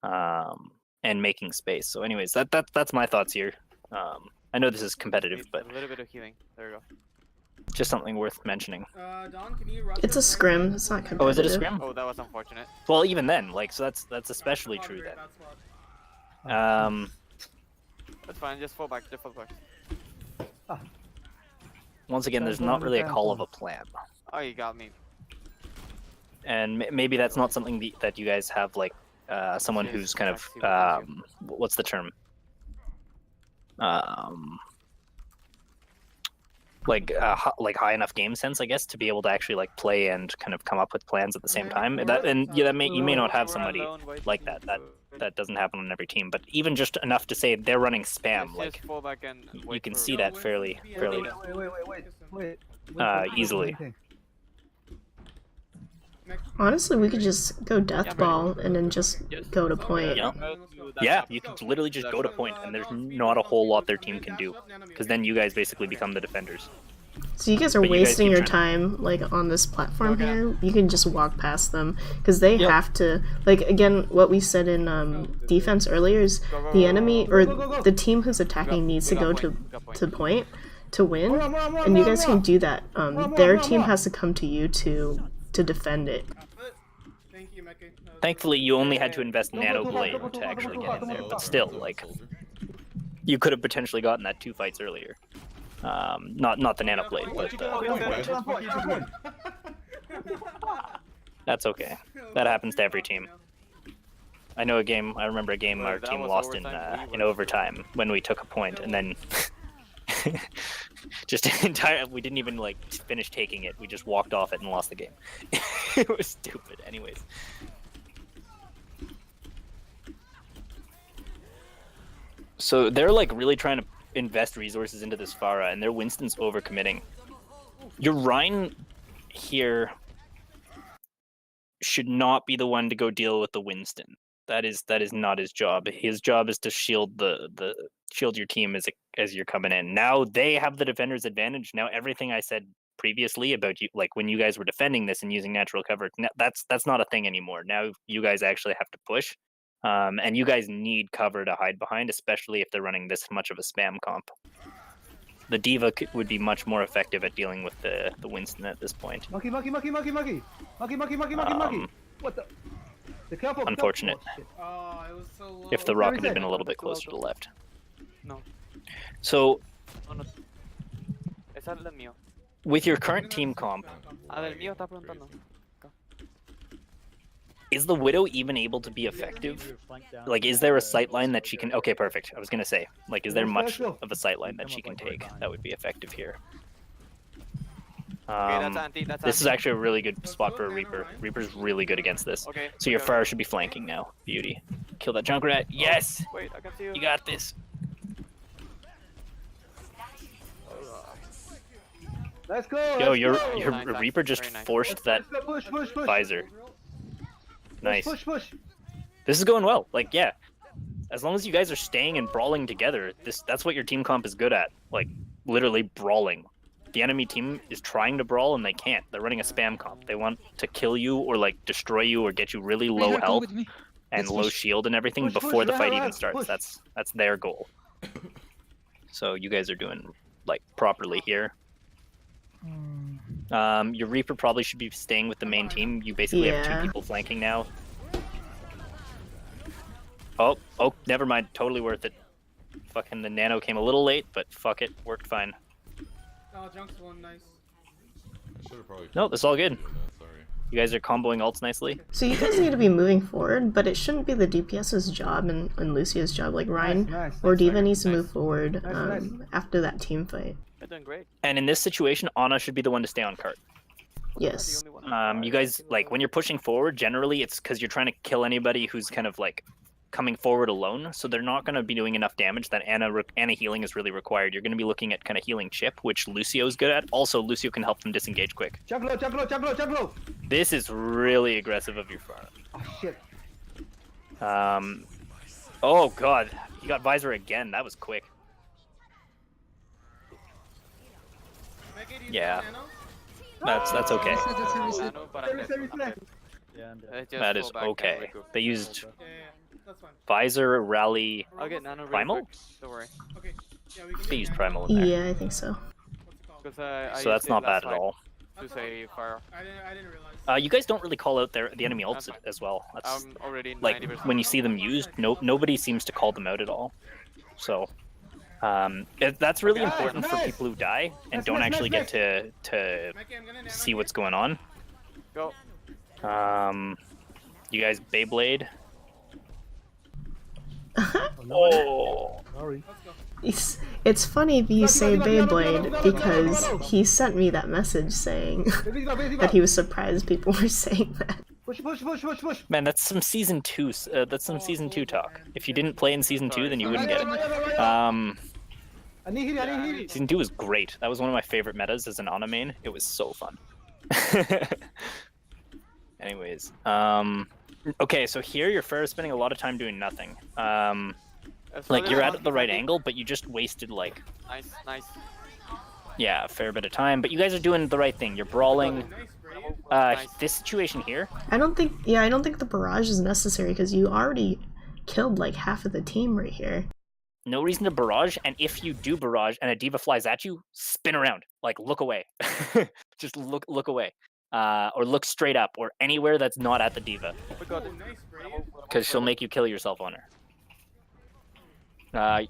and making space. So, anyways, that's my thoughts here. I know this is competitive, but a little bit of healing. There we go. just something worth mentioning. Don, can you rush It's a us right scrim. now? It's not Oh, competitive. is it a scrim? Oh, that was unfortunate. Well, even then, like, so that's especially Probably true very then. bad spot. That's fine. Just fall back. Just fall back. Once again, there's not really a call of a plan, Oh, you got me. and maybe that's not something that you guys have, like, someone Yes, who's kind I see what you of what's the term? Like high enough game sense, I guess, to be able to actually like play and kind of come up with plans at the same time. You may not have somebody like that. That doesn't happen on every team, but even just enough to say they're running spam, Just like fall back and you wait can for- see that fairly Wait. easily. Honestly, we could just go death ball and then just go to point. Yeah. Yeah, you can literally just go to point, and there's not a whole lot their team can do, because then you guys basically become the defenders. So you guys are But you guys wasting keep your trying- time like on this platform here. You can just walk past them because they have to. Like again, what we said in defense earlier is the enemy or the team who's attacking needs to go to point to win, and you guys can do that. Their team has to come to you to defend it. Thank you, Mecca. Thankfully, you only had to invest Nano Blade to actually get in there, but still, like, you could have potentially gotten that 2 fights earlier. Not the Nano Blade, but that's okay. That happens to every team. I remember a game our team lost in overtime when we took a point, and then we didn't even like finish taking it. We just walked off it and lost the game. It was stupid. Anyways. So they're like really trying to invest resources into this Pharah, and their Winston's overcommitting. Your Rhine here should not be the one to go deal with the Winston. That is not his job. His job is to shield shield your team as you're coming in. Now they have the defender's advantage. Now everything I said previously about you, like when you guys were defending this and using natural cover, that's not a thing anymore. Now you guys actually have to push. And you guys need cover to hide behind, especially if they're running this much of a spam comp. The D.Va would be much more effective at dealing with the Winston at this point. Monkey. What the? The careful. Unfortunate. Oh, it was so low. If the rocket had been a little bit closer to the left. No. So, Esa es el mío. with your current team comp, Ah, del mío está preguntando. is the Widow even able to be effective? Like, is there a sightline that she can... Okay, perfect. I was going to say, like, is there much of a sightline that she can take that would be effective here? This is actually a really good spot for a Reaper. Reaper's really good against this. Okay. So your Pharah should be flanking now. Beauty. Kill that Junkrat. Yes! Wait, I can see you. You got this. Let's go. Yo, let's your go. Nice, nice. Reaper just Very nice. forced that Push. visor. Nice. Push. This is going well. Like, yeah. As long as you guys are staying and brawling together, that's what your team comp is good at. Like, literally brawling. The enemy team is trying to brawl and they can't. They're running a spam comp. They want to kill you or like destroy you or get you really low Come health with me. and Let's low push. shield and everything Push, before the fight right, even starts. push. That's their goal. So you guys are doing like properly here. Your Reaper probably should be staying with the main team. You basically have Yeah. 2 people flanking now. Oh, never mind. Totally worth it. Fucking the Nano came a little late, but fuck it. Worked fine. Oh, Junk's one, nice. I should have probably. No, that's all good. Sorry. You guys are comboing ults nicely. So you guys need to be moving forward, but it shouldn't be the DPS's job and Lucia's job. Like Ryan Nice. or D.Va needs to move forward Nice. after that team fight. You're doing great. And in this situation, Ana should be the one to stay on cart. Yes. You guys, like, when you're pushing forward, generally it's because you're trying to kill anybody who's kind of like coming forward alone, so they're not going to be doing enough damage that Ana healing is really required. You're going to be looking at kind of healing Chip, which Lucio's good at. Also, Lucio can help them disengage quick. Chug low, chug low, chug low, chug low. This is really aggressive of your Pharah. Oh shit. Oh god, he got Visor again. That was quick. Yeah. That's okay. Nano, but I'm dead. Yeah, I'm dead. Just That is fall back and okay. recoup. They used Yeah, that's fine. Visor, Rally. I'll get Nano really Primal? quick. Don't worry. Okay. Yeah, we can They do used Nano. Primal in there. Yeah, I think so. What's it called? Because I So used that's it not last bad at fight all. To say fire. I didn't realize. You guys don't really call out the enemy ults That's fine. as well. That's I'm already 90%. like when you see them used, nobody seems to call them out at all. So that's really Nice, important for nice. people who die and Nice, don't nice, actually nice, get to Mikey, I'm gonna Nano see here. what's going on. Go. You guys Beyblade. Oh. Sorry. Let's go. It's funny you say Beyblade because he sent me that message saying that he was surprised people were saying that. Push, push, push, push, push. Man, that's some season 2. That's some season 2 talk. If you didn't play in season 2, then you wouldn't get it. I need healing, I need healing. Season 2 was great. That was one of my favorite metas as an Ana main. It was so fun. Anyways, okay, so here your Pharah is spending a lot of time doing nothing. Like you're at the right angle, but you just wasted like Nice, nice. yeah, a fair bit of time. But you guys are doing the right thing. You're brawling. Nice, Brave. This situation here. I don't think the barrage is necessary because you already killed like half of the team right here. No reason to barrage, and if you do barrage and a diva flies at you, spin around, like look away. Just look away, or look straight up, or anywhere that's not at the diva, Oh, nice, Brave. because she'll make you kill yourself on her.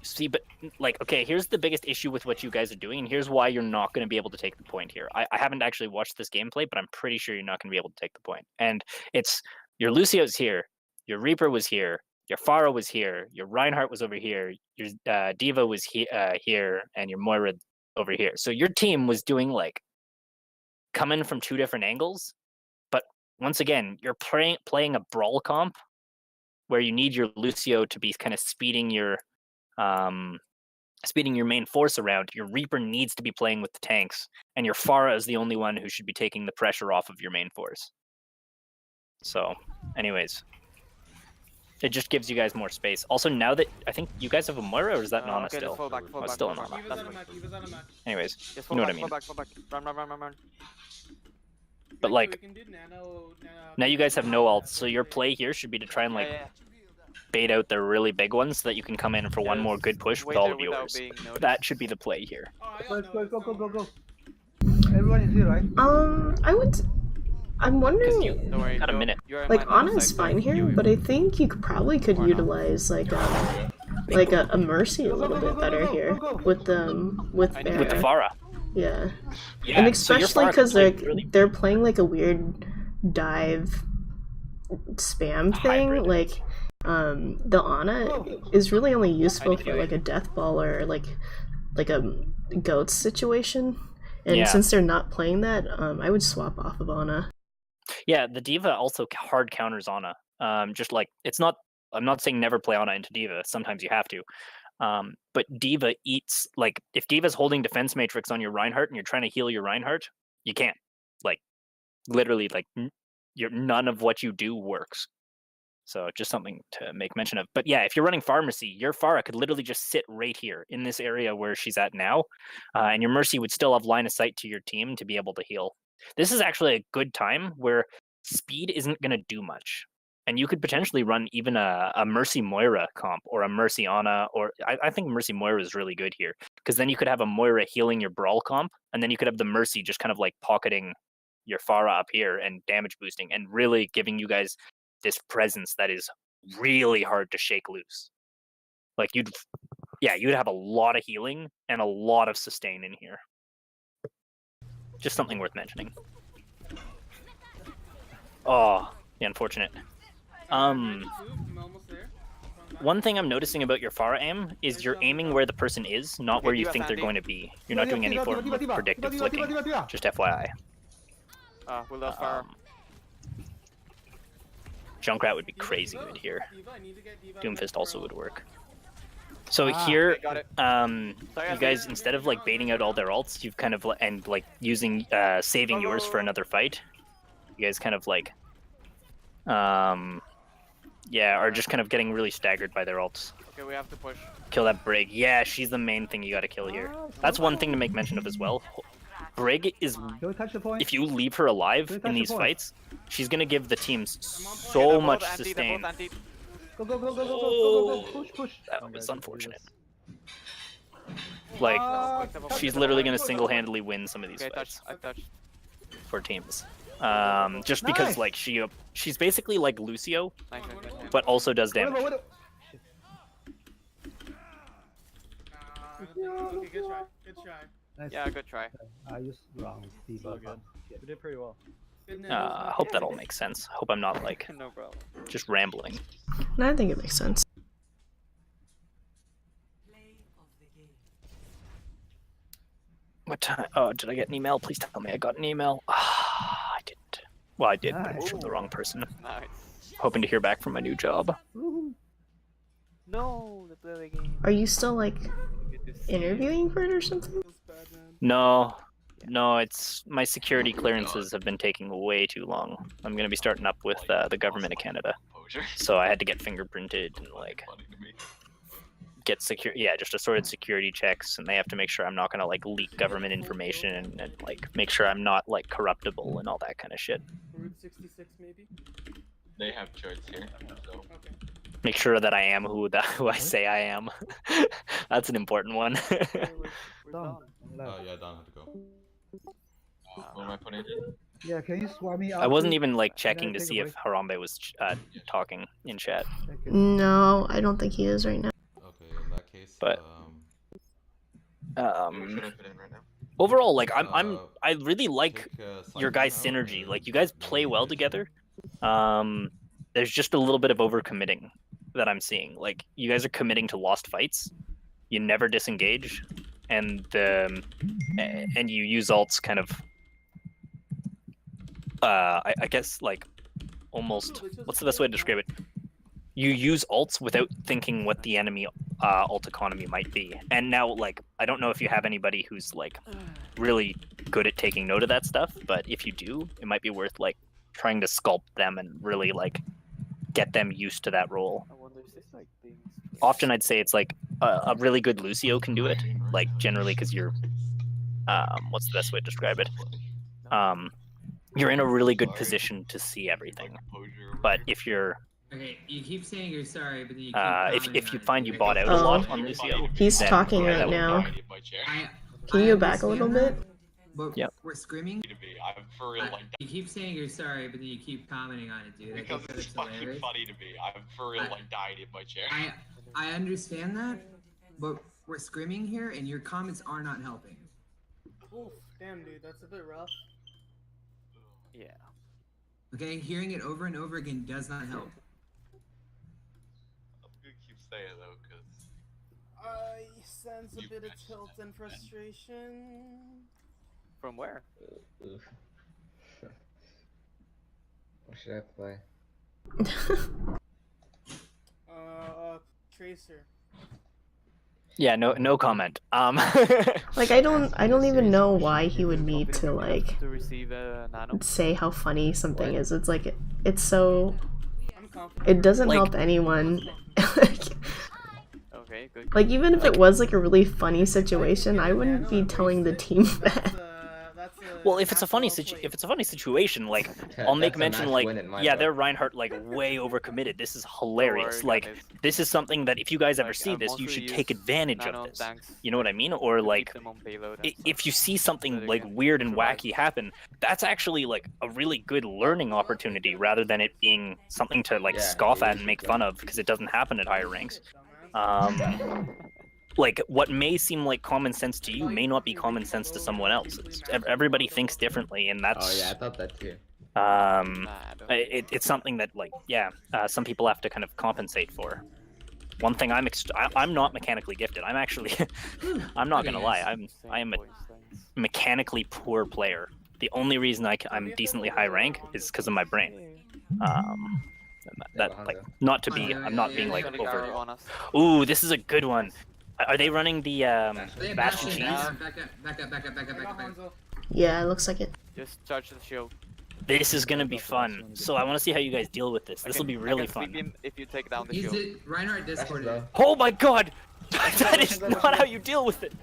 See, but like, okay, here's the biggest issue with what you guys are doing, and here's why you're not going to be able to take the point here. I haven't actually watched this gameplay, but I'm pretty sure you're not going to be able to take the point. And it's your Lucio's here, your Reaper was here, your Pharah was here, your Reinhardt was over here, your Diva was here, and your Moira over here. So your team was doing like coming from 2 different angles, but once again, you're playing a brawl comp where you need your Lucio to be kind of speeding your main force around. Your Reaper needs to be playing with the tanks, and your Pharah is the only one who should be taking the pressure off of your main force. So, anyways, it just gives you guys more space. Also, now that I think you guys have a Moira, or is that Nana Okay, still? fall back, Oh, it's still a fall Nana. back. Eva's out of match. Eva's out of match. Anyways, Just you fall know back, what I mean. fall back. Run. But Mikey, like, we can do Nano. now you guys have no ults, so your play here should be to try and like Yeah. bait out the really big ones so that you can come in for one more good push with Wait all there of without yours. being noticed. That should be the play here. Oh, I Let's got go, no, go. Everyone is here, right? I'm wondering, Don't worry. Got a you're- minute. you're in like my line of Ana's sight, fine so here, you- but I think you probably could Or not. utilize like a Mercy a little bit better here with With the Pharah. Pharah. Yeah. Yeah, And so your especially Pharah because can like play really they're playing like a weird dive spam thing. Hybrid. Like the Ana is really only useful for Anyway. like a death ball or like a goats situation. And Yeah. since they're not playing that, I would swap off of Ana. Yeah, the Diva also hard counters Ana. Just like it's not. I'm not saying never play Ana into Diva. Sometimes you have to. But Diva eats like if Diva's holding defense matrix on your Reinhardt and you're trying to heal your Reinhardt, you can't. Like literally, like none of what you do works. So just something to make mention of. But yeah, if you're running Pharmacy, your Pharah could literally just sit right here in this area where she's at now, and your Mercy would still have line of sight to your team to be able to heal. This is actually a good time where speed isn't going to do much. And you could potentially run even a Mercy Moira comp or a Mercy Ana, or I think Mercy Moira is really good here because then you could have a Moira healing your Brawl comp, and then you could have the Mercy just kind of like pocketing your Pharah up here and damage boosting and really giving you guys this presence that is really hard to shake loose. Like you'd have a lot of healing and a lot of sustain in here. Just something worth mentioning. Oh, yeah, unfortunate. I'm almost there. One thing I'm noticing about your Pharah aim is you're aiming where the person is, not where you think they're going to be. You're not doing any form of predictive flicking. Just FYI. We lost fire. Junkrat would be crazy good here. Diva, I need to get Diva Doomfist for also pro. would work. So here, got it. you guys, instead of like baiting out all their ults, you've kind of and like using saving yours for another fight. You guys kind of like, yeah, are just kind of getting really staggered by their ults. Okay, we have to push. Kill that Brig. Yeah, she's the main thing you got to kill here. That's one thing to make mention of as well. Brig is, Can we touch the point? if you leave her alive Can we touch in the these point? fights, she's gonna give the teams Okay, so they're much both anti, they're sustain. both anti. Go, go, go, go, go, go, go, go, push, push. That was unfortunate. Like, Touch she's the literally point, gonna push. single-handedly win some of these Okay, fights touch. I touched. for teams. Just because Nice. like she's basically like Lucio, Nice, nice, nice, nice. but also does Whatever, damage. whatever. Okay, good try. Good try. Nice. Yeah, good try. I used wrong. So good. We did pretty well. Good news. I hope that all makes sense. Hope I'm not like No problem. just rambling. And I think it makes sense. What time? Oh, did I get an email? Please tell me I got an email. I didn't. Well, I did, but it was from the wrong person. Nice. Hoping to hear back from my new job. Woohoo. No, the play game. Are you still like interviewing for it or something? Feels bad, man. No, it's my security clearances have been taking way too long. I'm gonna be starting up with the government of Canada, so I had to get fingerprinted and like get just assorted security checks, and they have to make sure I'm not gonna like leak government information and like make sure I'm not like corruptible and all that kind of shit. Route 66 maybe? They have charts here, so. Okay. Make sure that I am who I say I am. That's an important one. We're Done. done. Yeah, Don had to go. What am I putting it in? Yeah, can you swap me out? I wasn't please? even like Can I checking to take a see if break? Harambe was talking in chat. Thank you. No, I don't think he is right now. Okay, in that case, But, what should I put in right now? Overall, like I really like Take, your Simon guys' out, synergy. and Like you guys play well maybe together. There's just a little bit of overcommitting that I'm seeing. Like you guys are committing to lost fights. You never disengage, and you use ults kind of. I guess like almost. What's the best way to describe it? You use ults without thinking what the enemy ult economy might be. And now, like, I don't know if you have anybody who's like really good at taking note of that stuff, but if you do, it might be worth like trying to sculpt them and really like get them used to that role. I wonder is this like being Often I'd say it's like a really good Lucio can do it, like generally because you're what's the best way to describe it? You're in a really good position to see everything. But if you're Okay, you keep saying you're sorry, but then you keep if you commenting find you on it. bought out a Oh. lot on Lucio, He's then talking yeah, right that would now. be- Can you go back a understand little that, bit? But Yep. we're screaming. I'm for real like You keep saying you're sorry, but then you keep commenting on it, dude. I because think it's that's fucking hilarious. funny to me. I'm for real I- like dying in my chair. I understand that, but we're screaming here, and your comments are not helping. Oof, damn, dude, that's a bit rough. Yeah. Okay, hearing it over and over again does not help. I'm gonna keep saying though, cause I sense a You bit of mentioned tilt that, and frustration. From where? Oof. What should I play? Tracer. Yeah, no comment. Like I don't even know why he would need to like To receive a nano. say how funny something is. It's like it's so I'm confident. it doesn't Like- help anyone. Okay, good. Like even if it was like a really funny situation, I wouldn't be telling the team that. That's a Well, if it's a funny half-well played. if it's a funny situation, like I'll make That's a mention match like win in my yeah, book. they're Reinhardt like way overcommitted. This is hilarious. Don't worry, Like guys. this is something that if you guys ever Like, see I this, you mostly should take use advantage nano of this. tanks You know what I mean? Or to keep like them on payload and if stuff. you see something they like can weird and survive. wacky happen, that's actually like a really good learning opportunity rather than it being something to like Yeah, scoff it at is and make good. fun of because it doesn't happen at higher ranks. Dumbass. Like what may seem like common sense to you may not be common sense to someone else. Everybody thinks differently, and that's Oh yeah, I thought that too. Nah, I don't it's something that like some people have to kind of compensate for. One thing I'm not mechanically gifted. I'm actually I'm not gonna lie. I am a Same voice lines. mechanically poor player. The only reason I'm decently high rank is because of my brain. That like not to be. I'm not being like over. on us. Ooh, this is a good one. Are they running the They Bastion Bastion, cheese? Back up. Yeah, it looks like it. Just charge the shield. This is gonna be fun. So I want to see how you guys deal with this. This will be really I can sweep fun. him if you take down the He's shield. it. Reinhardt Discord. low. Oh my god! That is not how you deal with it.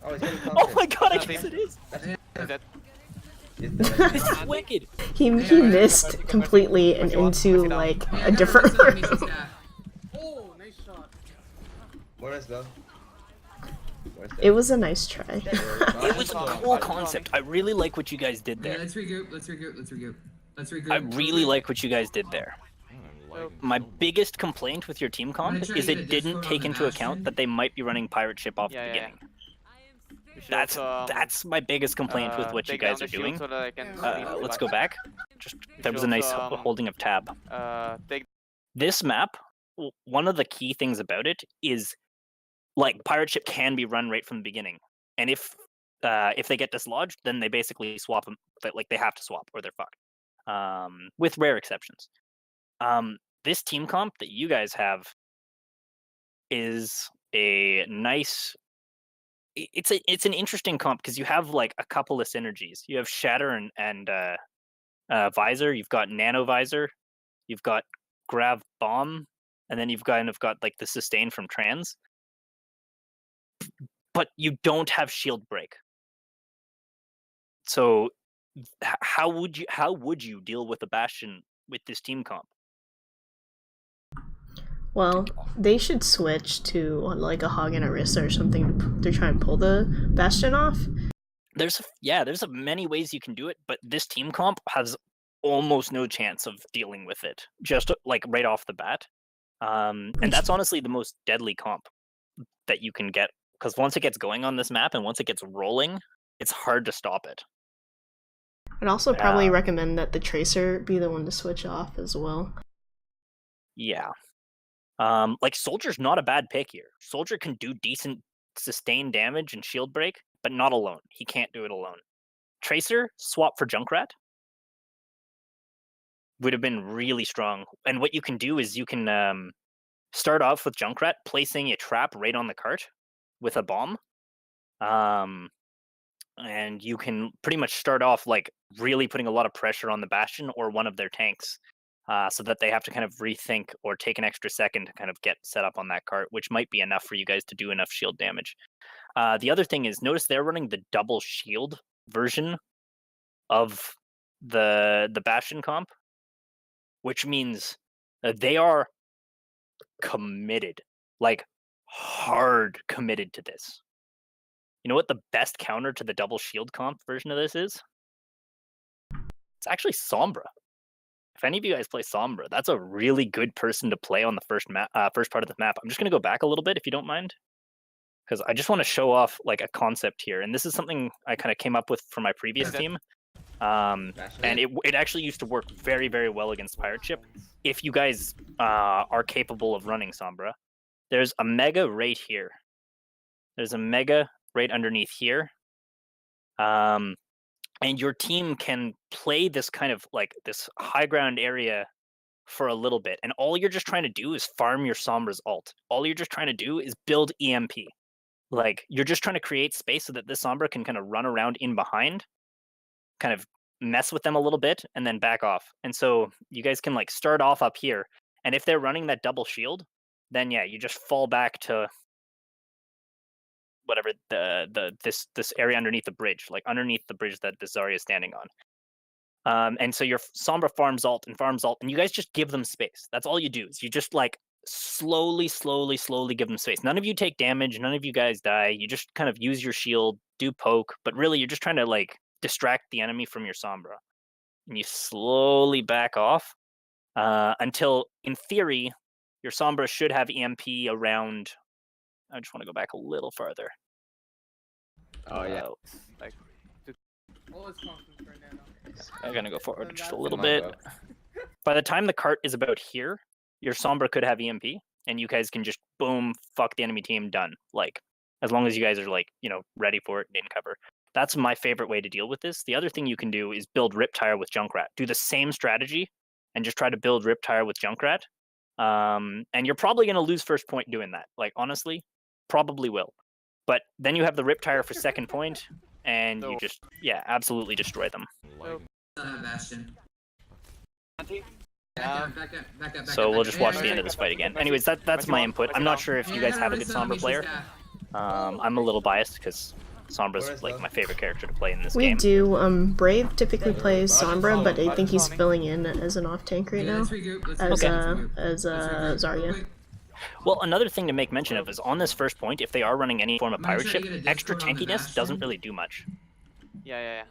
Oh, he's getting Oh my countered. god! I guess it is. Is that He's dead. This is wicked. He missed completely and into like a different room. Oh, nice shot. Where is though? Where's It was a nice try. It was a cool concept. I really like what you guys did Yeah, there. let's regroup. I really like what you guys did there. My biggest complaint with your team comp is it didn't take into account that they might be running pirate ship off the Yeah. beginning. We should That's also, my biggest complaint with what you take down guys the are shield doing. so that I can Let's go back. Just that was a nice holding of tab. Take This map, one of the key things about it is like pirate ship can be run right from the beginning, and if they get dislodged, then they basically swap them. Like they have to swap or they're fucked. With rare exceptions. This team comp that you guys have is a nice. It's an interesting comp because you have like a couple of synergies. You have Shatter and Visor. You've got Nano Visor. You've got Grav Bomb, and then you've kind of got like the sustain from Trans. But you don't have Shield Break. So how would you deal with a Bastion with this team comp? Well, they should switch to like a Hog and Orisa or something to try and pull the Bastion off. There's many ways you can do it, but this team comp has almost no chance of dealing with it, just like right off the bat. And that's honestly the most deadly comp that you can get, because once it gets going on this map and once it gets rolling, it's hard to stop it. I'd also probably recommend that the Tracer be the one to switch off as well. Yeah. Like Soldier's not a bad pick here. Soldier can do decent sustained damage and shield break, but not alone. He can't do it alone. Tracer, swap for Junkrat. Would have been really strong. And what you can do is you can start off with Junkrat, placing a trap right on the cart with a bomb. And you can pretty much start off like really putting a lot of pressure on the Bastion or one of their tanks. So that they have to kind of rethink or take an extra second to kind of get set up on that cart, which might be enough for you guys to do enough shield damage. The other thing is, notice they're running the double shield version of the Bastion comp, which means that they are committed, like hard committed to this. You know what the best counter to the double shield comp version of this is? It's actually Sombra. If any of you guys play Sombra, that's a really good person to play on the first part of the map. I'm just going to go back a little bit, if you don't mind, because I just want to show off like a concept here. And this is something I kind of came up with for my previous team. And it actually used to work very, very well against Pirate Ship. If you guys are capable of running Sombra, there's a Mega right here. There's a Mega right underneath here. And your team can play this kind of like this high ground area for a little bit. And all you're just trying to do is farm your Sombra's ult. All you're just trying to do is build EMP. Like you're just trying to create space so that this Sombra can kind of run around in behind, kind of mess with them a little bit and then back off. And so you guys can like start off up here. And if they're running that double shield, then yeah, you just fall back to whatever this area underneath the bridge, like underneath the bridge that the Zarya is standing on. And so your Sombra farms ult, and you guys just give them space. That's all you do. Is you just like slowly give them space. None of you take damage. None of you guys die. You just kind of use your shield, do poke, but really you're just trying to like distract the enemy from your Sombra. And you slowly back off until, in theory, your Sombra should have EMP around. I just want to go back a little farther. Oh yeah. like Always confident right now. I'm gonna go forward Then just a that's little enough, bit. By the time the cart is about here, your Sombra could have EMP, and you guys can just boom, fuck the enemy team, done. Like as long as you guys are like ready for it and in cover. That's my favorite way to deal with this. The other thing you can do is build Riptire with Junkrat. Do the same strategy and just try to build Riptire with Junkrat. And you're probably going to lose first point doing that. Like, honestly, probably will. But then you have the Riptire for second point, and you just, yeah, absolutely destroy them. Bastion. So we'll just watch the end of this fight again. Anyways, that's my input. I'm not sure if you guys have a good Sombra player. I'm a little biased because Sombra's like my favorite character to play in this We game. do. Brave typically plays Sombra, but I think he's filling in as an off tank right now. As Zarya. Well, another thing to make mention of is on this first point, if they are running any form of pirate ship, extra tankiness doesn't really do much. Yeah.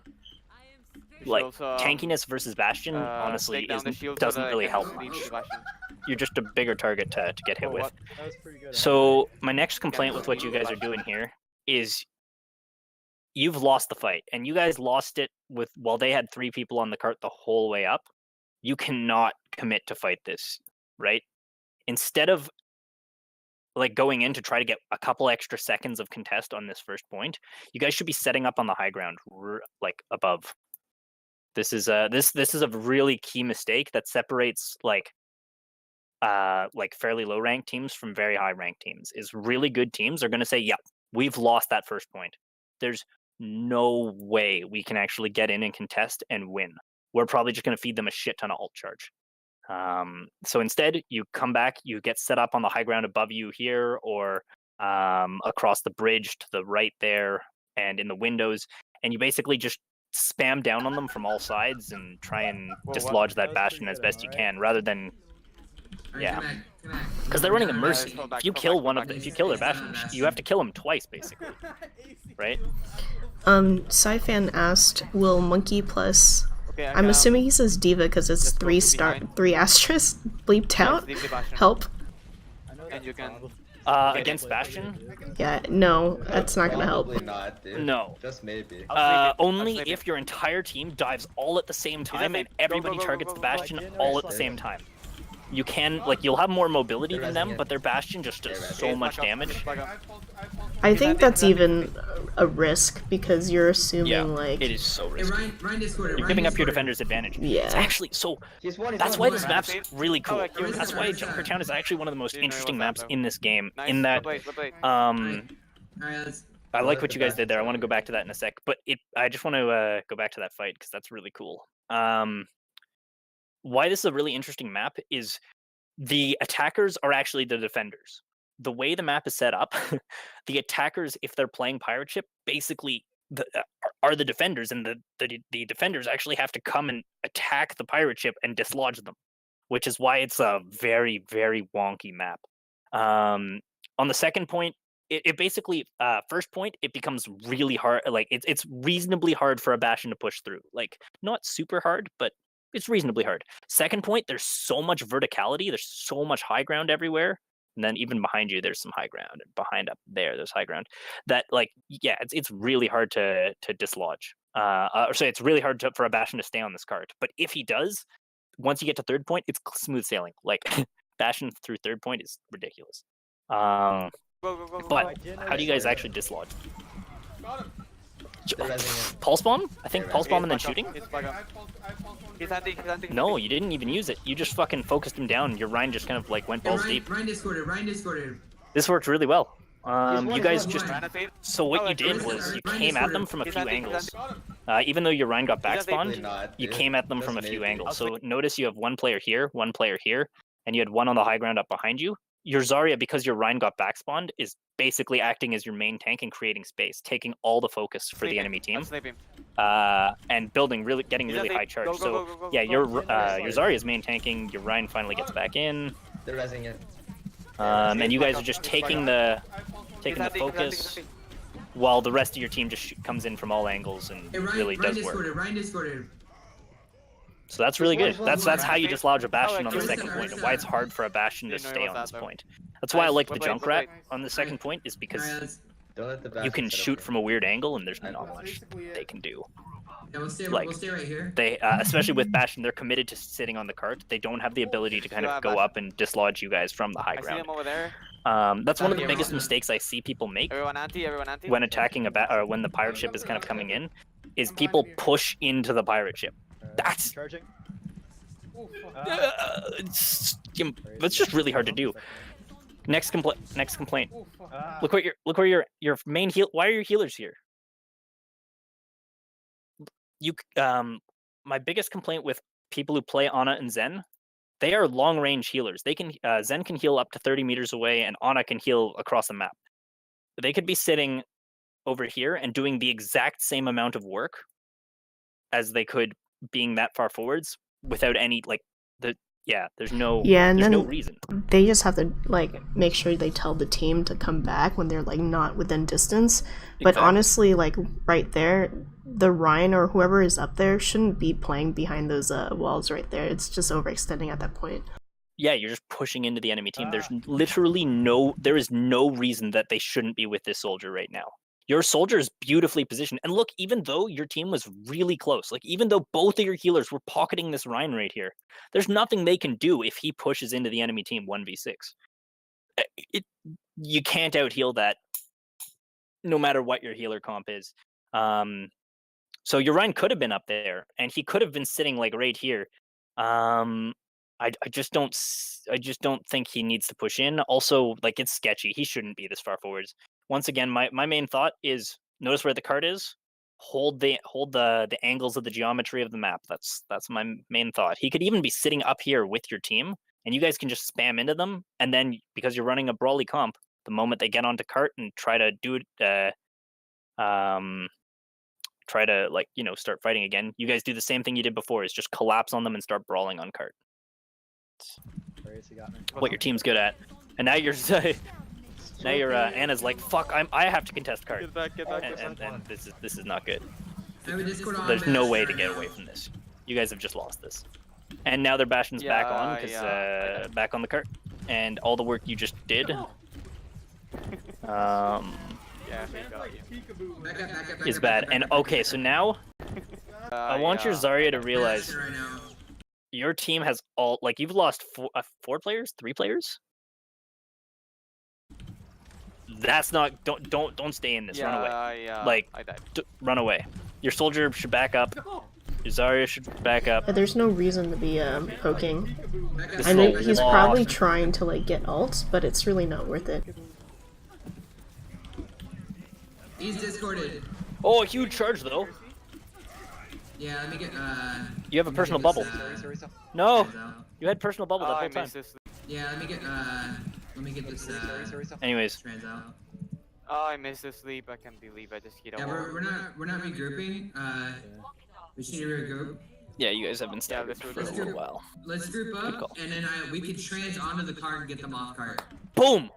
Like, tankiness versus Bastion, honestly, doesn't really help much. You're just a bigger target to get hit with. So, my next complaint with what you guys are doing here is you've lost the fight, and you guys lost it while they had 3 people on the cart the whole way up. You cannot commit to fight this, right? Instead of like going in to try to get a couple extra seconds of contest on this first point, you guys should be setting up on the high ground, like above. This is a really key mistake that separates like fairly low ranked teams from very high ranked teams. Is really good teams are going to say, "Yep, we've lost that first point. There's no way we can actually get in and contest and win. We're probably just going to feed them a shit ton of ult charge." So instead, you come back, you get set up on the high ground above you here, or across the bridge to the right there, and in the windows, and you basically just spam down on them from all sides and try and dislodge that Bastion as best you can, rather than, yeah, because they're running a Mercy. If you kill their Bastion, you have to kill them twice, basically, right? Sci-Fan asked, will Monkey plus... I'm assuming he says Diva because it's 3 asterisks bleeped out. Help. And you can against Bastion? Yeah, no, that's not gonna help. Probably not, dude. No. Just maybe. Only if your entire team dives all at the same time and everybody targets the Bastion all at the same time. You can, like, you'll have more mobility than them, but their Bastion just does so much damage. I think that's even a risk because you're assuming like it is so risky. You're giving up your defender's advantage. Yeah. It's actually so. That's why this map's really cool. That's why Junkertown is actually one of the most interesting maps in this game. In that, I like what you guys did there. I want to go back to that in a sec, but I just want to go back to that fight because that's really cool. Why this is a really interesting map is the attackers are actually the defenders. The way the map is set up, the attackers, if they're playing pirate ship, basically are the defenders, and the defenders actually have to come and attack the pirate ship and dislodge them, which is why it's a very, very wonky map. On the second point, it basically first point, it becomes really hard. Like it's reasonably hard for a Bastion to push through. Like not super hard, but it's reasonably hard. Second point, there's so much verticality. There's so much high ground everywhere. And then even behind you, there's some high ground. And behind up there's high ground. That, like, yeah, it's really hard to dislodge. It's really hard for a Bastion to stay on this cart. But if he does, once you get to third point, it's smooth sailing. Like, Bastion through third point is ridiculous. But how do you guys actually dislodge? Pulse bomb? I think pulse bomb and then shooting? No, you didn't even use it. You just fucking focused him down. Your Rhine just kind of like went balls deep. Rhine discorded. This worked really well. You guys just... So what you did was you came at them from a few angles. Even though your Rhine got backspawned, you came at them from a few angles. So notice you have one player here, and you had one on the high ground up behind you. Your Zarya, because your Rhine got backspawned, is basically acting as your main tank and creating space, taking all the focus for the enemy team, and getting really high charge. So yeah, your Zarya is main tanking. Your Rhine finally gets back in. They're rezzing it. And you guys are just taking the focus, while the rest of your team just comes in from all angles and really does work. So that's really good. That's how you dislodge a Bastion on the second point, and why it's hard for a Bastion to stay on this point. That's why I like the Junkrat on the second point, is because you can shoot from a weird angle and there's not much they can do. Yeah, we'll stay right here. They, especially with Bastion, they're committed to sitting on the cart. They don't have the ability to kind of go up and dislodge you guys from the high ground. That's one of the Everyone- biggest mistakes I see people make Everyone anti, everyone anti. when attacking or when the pirate ship is kind of coming in, is people push into the pirate ship. That's Charging. it's just really hard to do. Next complaint. Ah. Look where your main heal. Why are your healers here? My biggest complaint with people who play Ana and Zen, they are long range healers. They can Zen can heal up to 30 meters away, and Ana can heal across the map. They could be sitting over here and doing the exact same amount of work as they could being that far forwards without any there's no reason. They just have to like make sure they tell the team to come back when they're like not within distance. But Exactly. honestly, like right there, the Ryan or whoever is up there shouldn't be playing behind those walls right there. It's just overextending at that point. Yeah, you're just pushing into the enemy team. There's literally there is no reason that they shouldn't be with this soldier right now. Your soldier is beautifully positioned. And look, even though your team was really close, like even though both of your healers were pocketing this Ryan right here, there's nothing they can do if he pushes into the enemy team 1v6. You can't out-heal that no matter what your healer comp is. So your Ryan could have been up there, and he could have been sitting like right here. I just don't think he needs to push in. Also, like it's sketchy. He shouldn't be this far forwards. Once again, my main thought is notice where the card is. Hold the angles of the geometry of the map. That's my main thought. He could even be sitting up here with your team, and you guys can just spam into them. And then because you're running a brawly comp, the moment they get onto cart and try to do it, try to start fighting again, you guys do the same thing you did before. Is just collapse on them and start brawling on cart. What your team's good at. And now you're Anna's like, fuck, I have to contest cart. Get back. And this is not good. Discord on There's no Bash way right to get now. away from this. You guys have just lost this. And now their Bastion's back on because back on the cart, and all the work you just did. Yeah, he got you. Back up, Is bad. And okay, so now I want your Zarya to realize right now. your team has you've lost 4 players, 3 players. That's not. Don't stay in this. Run away. I died. Run away. Your soldier should back up. Your Zarya should back up. But there's no reason to be poking. This I know is a he's lot. probably trying to like get ults, but it's really not worth it. He's discorded. Oh, a huge charge though. Yeah, let me get You have a let me personal get bubble. this, No, trans out. you had personal bubble that I whole time. missed this. Yeah, let me get this Anyways, trans out. Oh, I missed the sleep. I can't believe I just hit a Yeah, wall. we're not regrouping. We should regroup. yeah, you guys have been staggered let's for a regroup. little while. Let's group Good call. up, and then we could trans onto the cart and get them off cart. Boom!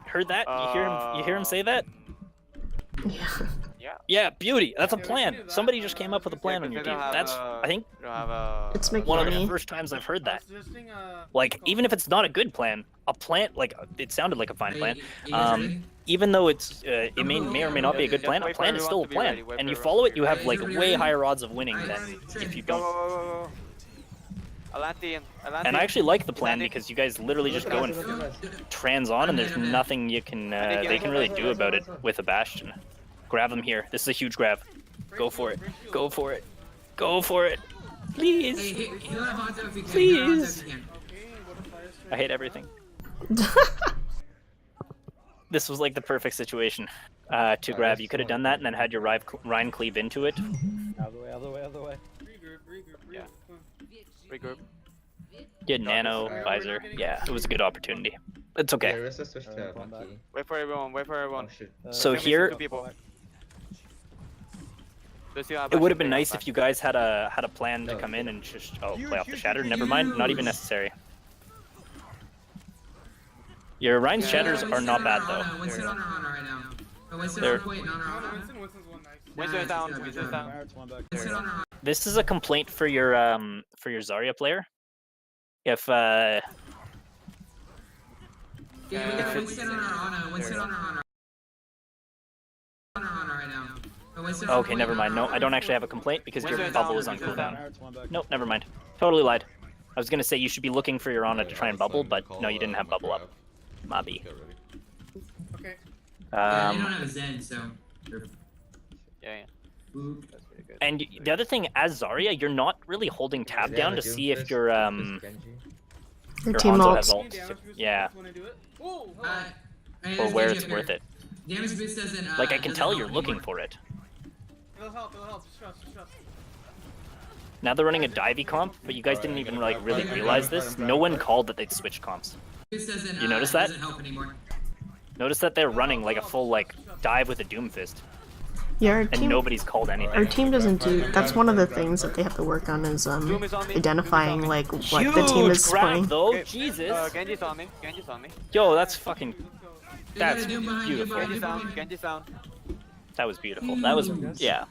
Heard that? You hear him say that? Yeah. Yeah. Yeah, beauty. That's a plan. Somebody just came up with a plan on your team. That's I think We don't have a. It's making one of the money. first times I've heard that. Like, even if it's not a good plan, a plan like it sounded like a fine plan. Even though it may or may not be a good plan, a plan is still a plan, and you follow it, you have like way higher odds of winning than if you Go, don't. go. Atlantean. And I actually like the plan because you guys literally just go and trans on, and there's nothing you can they can really do about it with a Bastion. Grab them here. This is a huge grab. Go for it. Go for it. Go for it. Please. Please. I hate everything. This was like the perfect situation to grab. You could have done that and then had your Ryan cleave into it. Out of the way. Yeah. Regroup. Get nano, visor. Yeah, it was a good opportunity. It's okay. Yeah, let's switch to monkey. Wait for everyone. Oh shit. So We're missing here, 2 people. it would have been nice if you guys had a plan to come in and just play off the shatter. Never mind, not even necessary. Your Ryan's shatters are not bad though. Winston on our honor right now. Winston They're- on point, on our honor. Winston's one nice. Winston's down. Nice, Winston's down. Pirates, one back. Winston on our honor. This is a complaint for your Zarya player. If Yeah, we got Winston on our honor. Winston on our honor. On our honor right now. Winston on okay, point, never on mind. our No, honor. I don't actually have a complaint because your Winston's bubble down, is on Winston's cooldown. Pirates, one back. Nope, never mind. Totally lied. I was gonna say you should be looking for your Ana to try and bubble, but no, you didn't have bubble up. Mabi. Get ready. Okay. Yeah, they don't have a Zen, so. they're- Yeah, yeah. Oop. That's pretty good. And the other thing, as Zarya, you're not really holding tab They down have to a see if Doomfist, your Doomfist Genji. Your your team Hanzo ult. has Any ult, damage boost yeah, when I do it? Oh, hello. Hey, or there's where Genji it's up worth here. it. Damage boost doesn't. Like I can doesn't tell help you're looking anymore. for it. It'll help. Just trust. Now they're running a divey comp, but you guys didn't even like really realize this. No one called that they'd switch comps. Boost doesn't, You notice that? doesn't help anymore. Notice that they're running like a full like dive with a Doomfist, Yeah, our and team, nobody's called anything. our team doesn't do. That's one of the things that they have to work on is Doom is on me. identifying Doom is on me. like what the team Huge is grab playing. though, Okay, Jesus. Genji's on me. Genji's on me. Yo, that's fucking. They got a That's Doom behind you, beautiful. behind you, Genji's down. behind you. Genji's down. That was beautiful. That was yeah.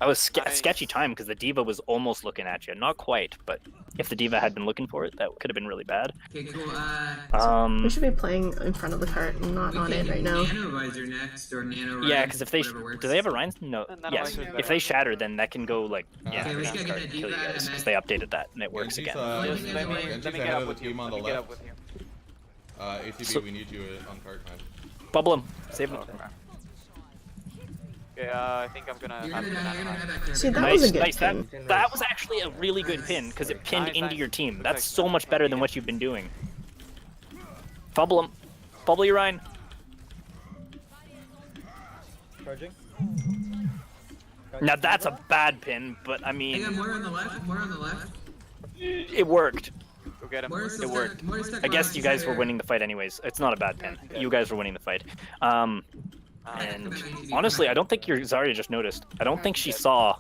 That was Nice. sketchy time because the diva was almost looking at you. Not quite, but if the diva had been looking for it, that could have been really bad. Okay, cool. We should be playing in front of the cart and not We on can it right now. Nano Visor next, or Nano Yeah, Ride, because if they whatever works. do they have a Rhines? No. None Yes. of us If they shatter, then that can go like yeah, Okay, we kill just gotta get that you diva guys and because then- they updated that and it works Genji's, again. Just let me Genji's get ahead up of with the you. team on Let the me get up left. with you. ATB, So- we need you on cart time. Bubble him. Save him. Okay, I think I'm gonna. You're gonna die, you're gonna die back there. See, that Nice, was a good nice. pin. That was actually a really good pin because it pinned Nice, into nice. your team. Perfect. That's so much better than what you've been doing. Bubble him. Bubble your Ryan. Charging. Now that's a bad pin, but I They mean, got more on the left, more on the left. it worked. Go get him. More still It worked. stuck, more stuck I guess behind you guys were there. winning the fight anyways. It's not a bad pin. You guys were winning the fight. And ATB, honestly, I don't think your Zarya just noticed. I don't think she saw.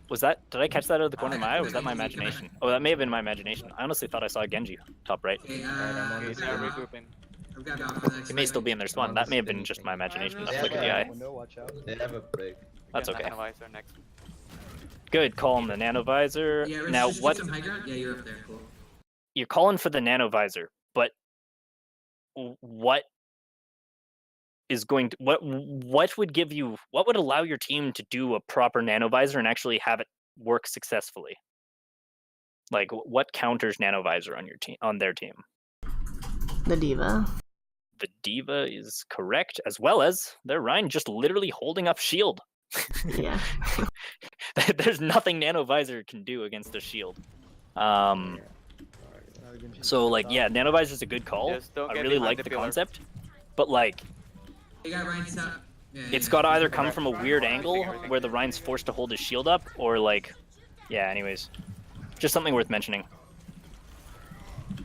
Was that? Did I catch that out of the corner of my eye, or was that my imagination? Oh, that may have been my imagination. I honestly thought I saw a Genji top right. Okay, Okay, so you're regrouping. I've got off for the next He may fight. still be in their spawn. That may have been just my imagination. A Yeah, flick of the yeah. eye. Window, watch out. They have a break. That's Yeah, okay. Nano Visor next. Good call on the nano visor. Yeah, Now just what? Some high ground? Yeah, you're up there. Cool. You're calling for the nano visor, but what is going to what would give you what would allow your team to do a proper nano visor and actually have it work successfully? Like what counters nano visor on your team on their team? The diva. The diva is correct, as well as their Rhine just literally holding up shield. Yeah. There's nothing nano visor can do against the shield. So like yeah, nano visor is a good call. Just don't I get really behind like the pillar. concept, but like They got Ryan's up. Yeah, it's yeah. got to either come from a weird angle where the Rhine's forced to hold his shield up, or like yeah. Anyways, just something worth mentioning. Let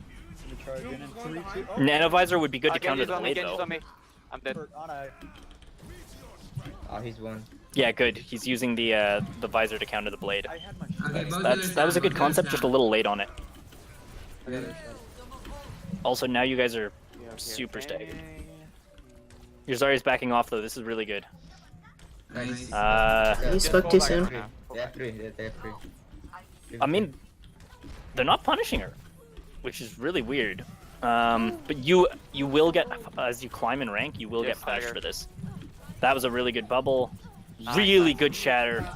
me charge in 3, 2. Oh, Nano visor would be good to counter Genji's the on me. blade Genji's though. on me. I'm dead. Ana. Oh, he's one. Yeah, good. He's using the visor to counter the blade. I had my Okay, both That was a others good down, concept, both just a others little late on it. down. Also, now you guys are Okay, super okay. staggered. Your Zarya's backing off though. This is really good. Nice. You Just spoke fall too back soon. for now. Fall They have back. 3. They have 3. I mean, they're not punishing her, which is really weird. But you will get as you climb in rank, you will Yes, get punished Tiger. for this. That was a really good bubble. Nice, Really nice. good shatter.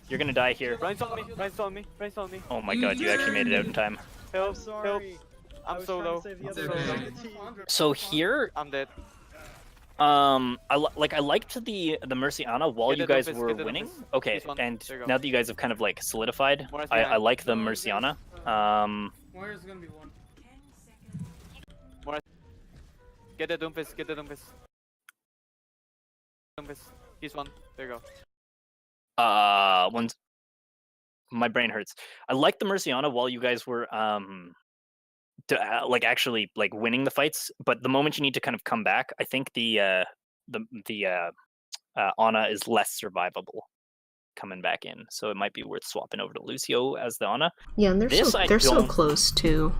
You're gonna die here. Ryan's on me. Ryan's on me. Ryan's on me. Oh my god, you actually made it out in time. Help! Help! sorry. I I'm was so trying to low. save the I'm other so okay. guy low. on the team. So here, I'm dead. I liked the Mercy Ana while Get you the guys Doofus, were get the winning. Doofus. Okay, This one. and There you go. now that you guys have kind of like solidified, More is I behind. like the Mercy Ana. Warrior's gonna be one. Get the Doomfist. Get the Doomfist. Doomfist. He's one. There you go. Once my brain hurts. I like the Mercy Ana while you guys were like actually like winning the fights, but the moment you need to kind of come back, I think the Ana is less survivable coming back in. So it might be worth swapping over to Lucio as the Ana. Yeah, and This I they're so don't- close too.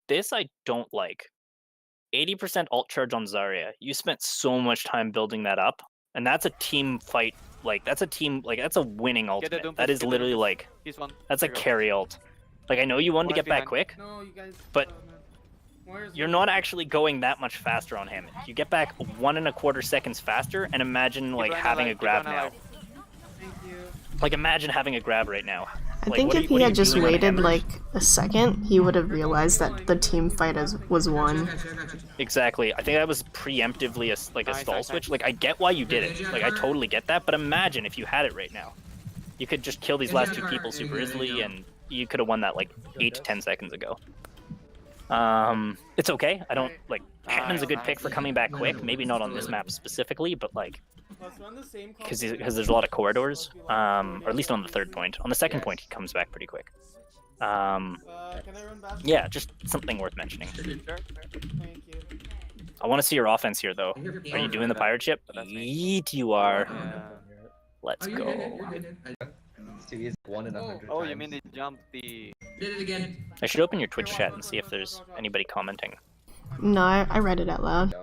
This I don't like. 80% alt charge on Zarya. You spent so much time building that up, and that's a team fight. Like that's a team. Like that's a winning ultimate. Doomfist, That is get the literally Doomfist. like He's one. that's a There you go. carry ult. Like I know you wanted to One get back behind. quick. No, you guys. But man. Warrior's You're one. not actually going that much faster on him. You get back 1.25 seconds faster, and imagine like Keep Ryan having alive, a grab keep Ryan now. alive. Thank you. Like, imagine having a grab right now. I Like, think what are if you- he what are had you just doing on the waited hammers? like a second, he would have realized that the team fight was won. Exactly. I think that was preemptively a Nice, stall nice, switch. nice. Like, I get why you did it. Like, I totally get that. But imagine if you had it right now. You could just kill these last two people super easily, and you could have won that like 8 to 10 seconds ago. It's okay. I don't like. Hammond's a good pick for coming back quick. Maybe not on this map specifically, but like Let's run the same because there's a lot of corridors. Or at least on the third point. On the second point, he comes back pretty quick. Can I run Bastion? Yeah, just something worth mentioning. Sure. Thank you. I want to see your offense here, though. Are you doing the pirate ship? Yeet, you are. Yeah. Let's You're go. good, you're good. It's too easy. 1 in 100 Oh, you times. mean they jumped the... Did it again. I should open your Twitch chat and see if there's anybody commenting. No, I read it out loud.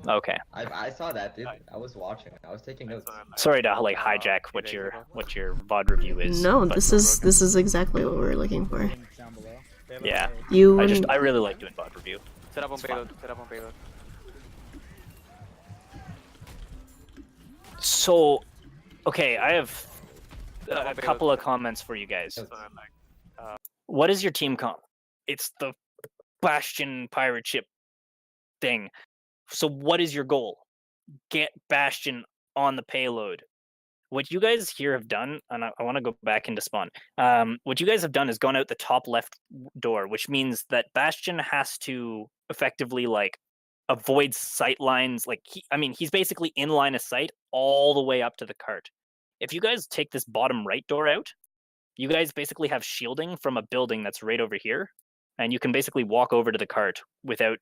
Okay. I saw that, dude. I was watching. I was taking notes. Sorry to like hijack what your VOD review is. No, but this is exactly what we were looking for. Links down below. They have a Yeah. fire. You I really like doing VOD review. Set up on It's payload. Set up on payload. So, okay, I have a payload. couple of comments for you guys. What is your team comp? It's the Bastion pirate ship thing. So what is your goal? Get Bastion on the payload. What you guys here have done, and I want to go back into spawn. What you guys have done is gone out the top left door, which means that Bastion has to effectively like avoid sight lines. Like he's basically in line of sight all the way up to the cart. If you guys take this bottom right door out, you guys basically have shielding from a building that's right over here, and you can basically walk over to the cart without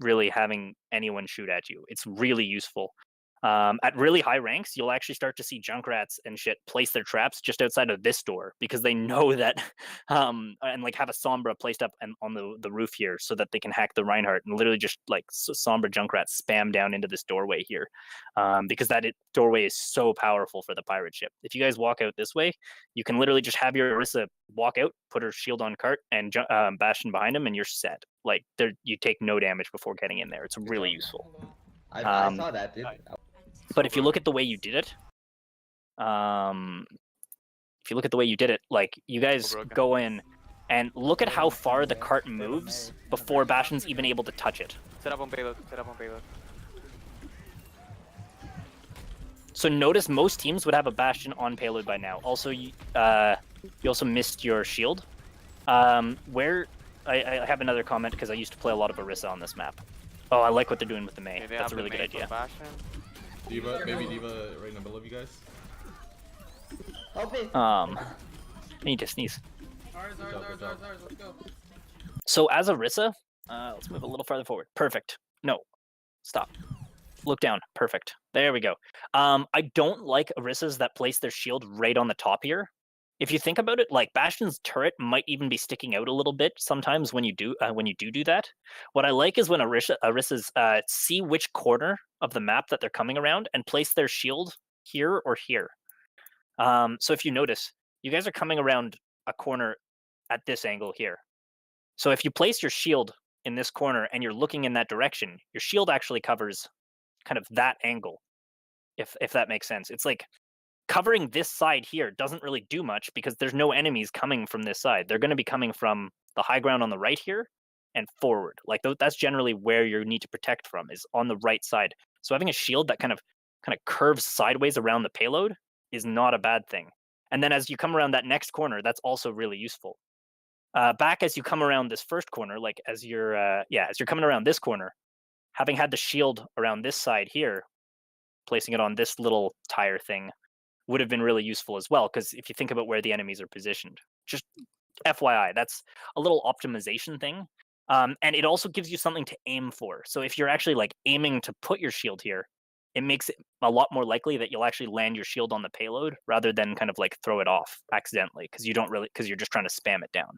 really having anyone shoot at you. It's really useful. At really high ranks, you'll actually start to see Junkrats and shit place their traps just outside of this door because they know that, and like have a Sombra placed up on the roof here so that they can hack the Reinhardt and literally just like Sombra Junkrats spam down into this doorway here, because that doorway is so powerful for the pirate ship. If you guys walk out this way, you can literally just have your Orisa walk out, put her shield on cart, and Bastion behind him, and you're set. Like you take no damage before getting in there. It's really useful. I saw that, dude. But if you look at the way you did it, like you guys go in and look at how far the cart moves before Bastion's even able to touch it. Set up on payload. Set up on payload. So notice most teams would have a Bastion on payload by now. Also, you also missed your shield. Where I have another comment because I used to play a lot of Orisa on this map. Oh, I like what they're doing with the Mei. Okay, they That's have a really the good main for idea. Bastion. Diva, maybe Diva right in the middle of you guys. Help me! I need to sneeze. Ours, let's go. So as Orisa, let's move a little farther forward. Perfect. No, stop. Look down. Perfect. There we go. I don't like Orisas that place their shield right on the top here. If you think about it, like Bastion's turret might even be sticking out a little bit sometimes when you do that. What I like is when Orisas see which corner of the map that they're coming around and place their shield here or here. So if you notice, you guys are coming around a corner at this angle here. So if you place your shield in this corner and you're looking in that direction, your shield actually covers kind of that angle, if that makes sense. It's like covering this side here doesn't really do much because there's no enemies coming from this side. They're going to be coming from the high ground on the right here and forward. Like that's generally where you need to protect from, is on the right side. So having a shield that kind of curves sideways around the payload is not a bad thing. And then as you come around that next corner, that's also really useful. Back as you come around this first corner, like as you're coming around this corner, having had the shield around this side here, placing it on this little tire thing would have been really useful as well, because if you think about where the enemies are positioned, just FYI, that's a little optimization thing. And it also gives you something to aim for. So if you're actually like aiming to put your shield here, it makes it a lot more likely that you'll actually land your shield on the payload rather than kind of like throw it off accidentally, because you're just trying to spam it down.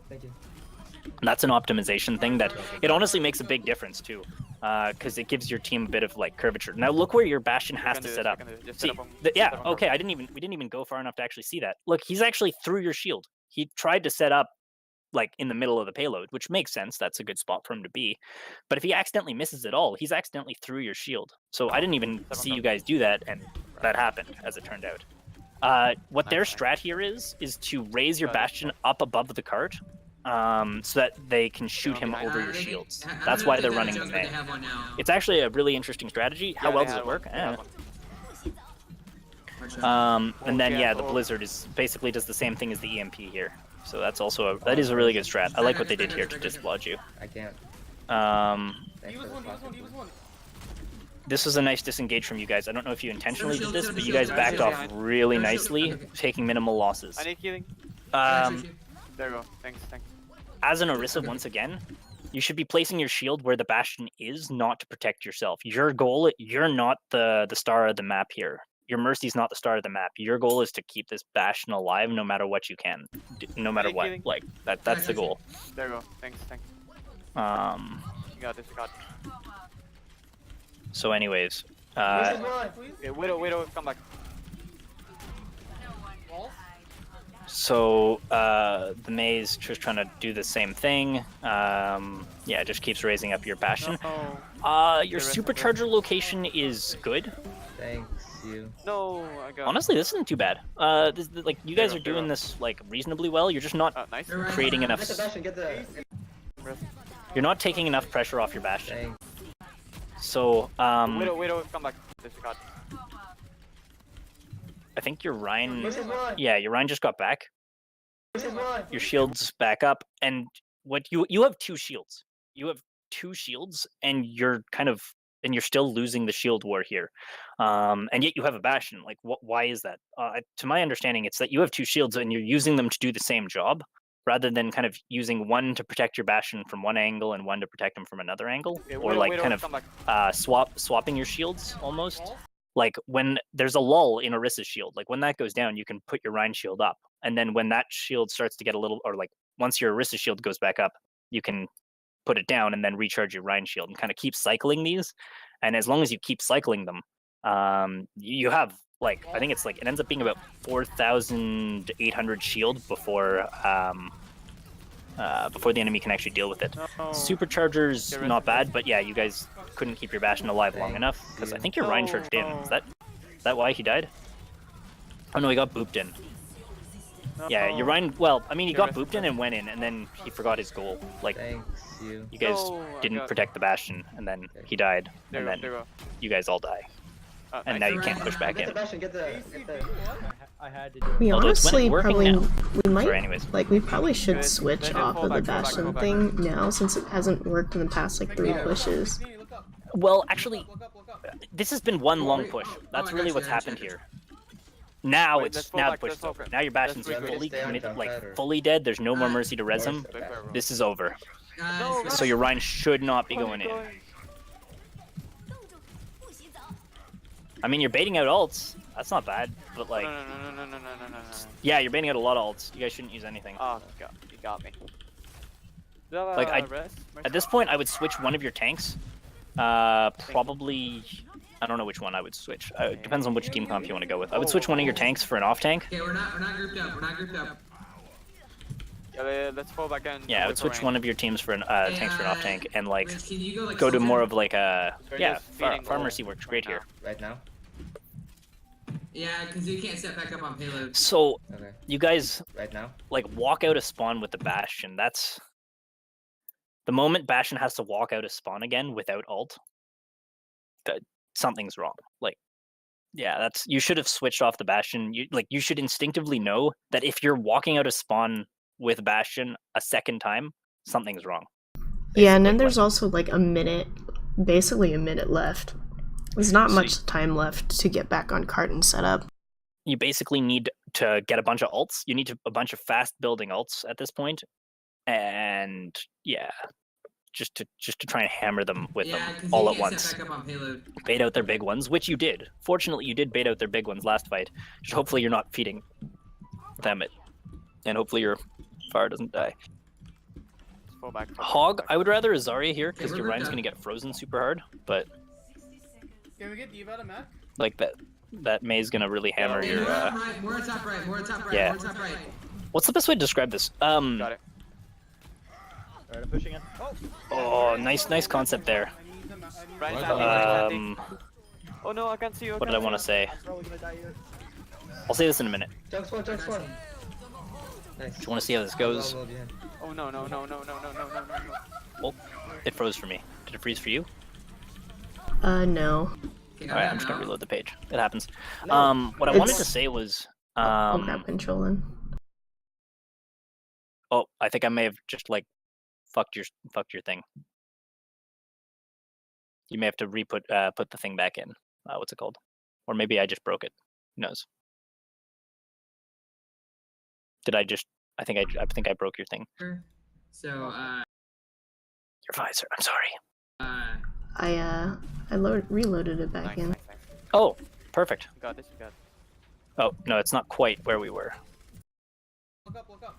Thank you. That's an optimization thing that it honestly makes a big difference too, because it gives your team a bit of like curvature. Now look where your Bastion has to set up. See, okay, we didn't even go far enough to actually see that. Look, he's actually through your shield. He tried to set up like in the middle of the payload, which makes sense. That's a good spot for him to be. But if he accidentally misses it all, he's accidentally through your shield. So I didn't even see you guys do that, and that happened, as it turned out. What their Nice, strat here is to raise your Bastion up above the cart, so that they can shoot him over your shields. That's why they're running the May. It's actually a really interesting strategy. How well does it work? And then yeah, the Blizzard is basically does the same thing as the EMP here. So that's also that is a really good strat. I like what they did here to dislodge you. I can't. He was one. This was a nice disengage from you guys. I don't know if you intentionally did this, but you guys backed off really nicely, taking minimal losses. I need healing. There you go. Thanks. As an Orisa, once again, you should be placing your shield where the Bastion is, not to protect yourself. Your goal, you're not the star of the map here. Your Mercy's not the star of the map. Your goal is to keep this Bastion alive no matter what you can. No matter what. Like, that's the goal. There you go. Thanks. You got this, So anyways, Okay, Widow, come back. so the Maze just trying to do the same thing. Yeah, it just keeps raising up your Bastion. Your supercharger location is good. Thanks, you. No, I got. Honestly, this isn't too bad. Like you guys are doing this like reasonably well. You're just not Nice. creating enough. Get the Bastion, get the... You're not taking enough pressure off your Bastion. Thanks. So Widow, come back. This got. I think your Rhine. This is one. Yeah, your Rhine just got back. This is one. Your shield's back up, and what you have 2 shields. You have 2 shields, and you're still losing the shield war here, and yet you have a Bastion. Like, why is that? To my understanding, it's that you have 2 shields, and you're using them to do the same job, rather than kind of using one to protect your Bastion from one angle and one to protect him from another angle, or like kind of swapping your shields almost. Like when there's a lull in Orisa's shield, like when that goes down, you can put your Rhine shield up, and then when that shield starts to get a little, or like once your Orisa shield goes back up, you can put it down and then recharge your Rhine shield and kind of keep cycling these. And as long as you keep cycling them, you have like, I think it's like, it ends up being about 4,800 shield before the enemy can actually deal with it. Supercharger's not bad, but yeah, you guys couldn't keep your Bastion alive long enough, because I think your Rhine charged in. Is that why he died? Oh no, he got booped in. Yeah, your Rhine, well, I mean, he got booped in and went in, and then he forgot his goal. Like, Thanks, you. you guys didn't protect the Bastion, and then he died, and then you guys all die. And now you can't push back Get in. the Bastion, get the... I had to do We Although it's honestly working probably now. we might Sorry, anyways. we probably should switch Then off fall of the back, fall back, Bastion fall back. thing now, since it hasn't worked in the past like 3 pushes. Well, actually, this has been one long push. That's really what's happened here. Now Wait, let's it's fall now the back, push let's is over. fall Now your Bastion's back. fully Stay on committed, jump like pad, or- fully dead. There's no more mercy to res him. This is over. So your Rhine should not be going in. I mean, you're baiting out ults. That's not bad, but like, No. yeah, you're baiting out a lot of ults. You guys shouldn't use anything. Oh, you got me. Like, at this point, I would switch one of your tanks. Probably, I don't know which one I would switch. It depends on which team comp you want to go with. I would switch one of your tanks for an off tank. Okay, we're not grouped up. We're not grouped up. Yeah, let's fall back in. Yeah, I would switch one of your teams for an tanks for an off tank, and like Rich, can you like go to Sultan? more of like a They're yeah. just feeding Pharmacy gold works great right here. Right now? Yeah, because you can't step back up on payload. So Okay. you guys Right now? like walk out of spawn with the Bastion. That's the moment Bastion has to walk out of spawn again without ult. That something's wrong. Like, yeah, that's you should have switched off the Bastion. You should instinctively know that if you're walking out of spawn with Bastion a second time, something's wrong. Yeah, and then Basically, there's also like basically a minute left. There's not So much time left to get back on cart and set up. you basically need to get a bunch of ults. You need a bunch of fast building ults at this point, and yeah, just to try and hammer them with Yeah, them 'cause all you at can't once. step back up on payload. Bait out their big ones, which you did. Fortunately, you did bait out their big ones last fight. Just hopefully you're not feeding them it, and hopefully your fire doesn't die. Let's fall back. Hog, I would rather a Zarya here because we're your Rhine's done. gonna get frozen super hard, but Can we get Diva to Mac? like that May's gonna really hammer Okay, your. more on right, more on top right, more on top right, Yeah. more on top right. What's the best way to describe this? Got it. Alright, I'm pushing in. Oh, nice concept there. I need them. Right Right side, side. right side. Oh no, I can't see you. What did I want to say? I'm probably gonna die here. I'll say this in a minute. Jump spawn, jump spawn. Nice. Do you want to see how this goes? Well behind. Oh no no no no no no no no no. Well, it froze for me. Did it freeze for you? No. Okay, Alright, I'm just gonna reload the page. It happens. No. What I wanted to It's- say was, I'll grab control in. oh, I think I may have just like fucked your thing. You may have to put the thing back in. What's it called? Or maybe I just broke it. Who knows? Did I just? I think I broke your thing. So, Your visor. I'm sorry. I reloaded it back Nice, in. nice, nice. Oh, perfect. You got this. You got. Oh no, it's not quite where we were. Look up, look up.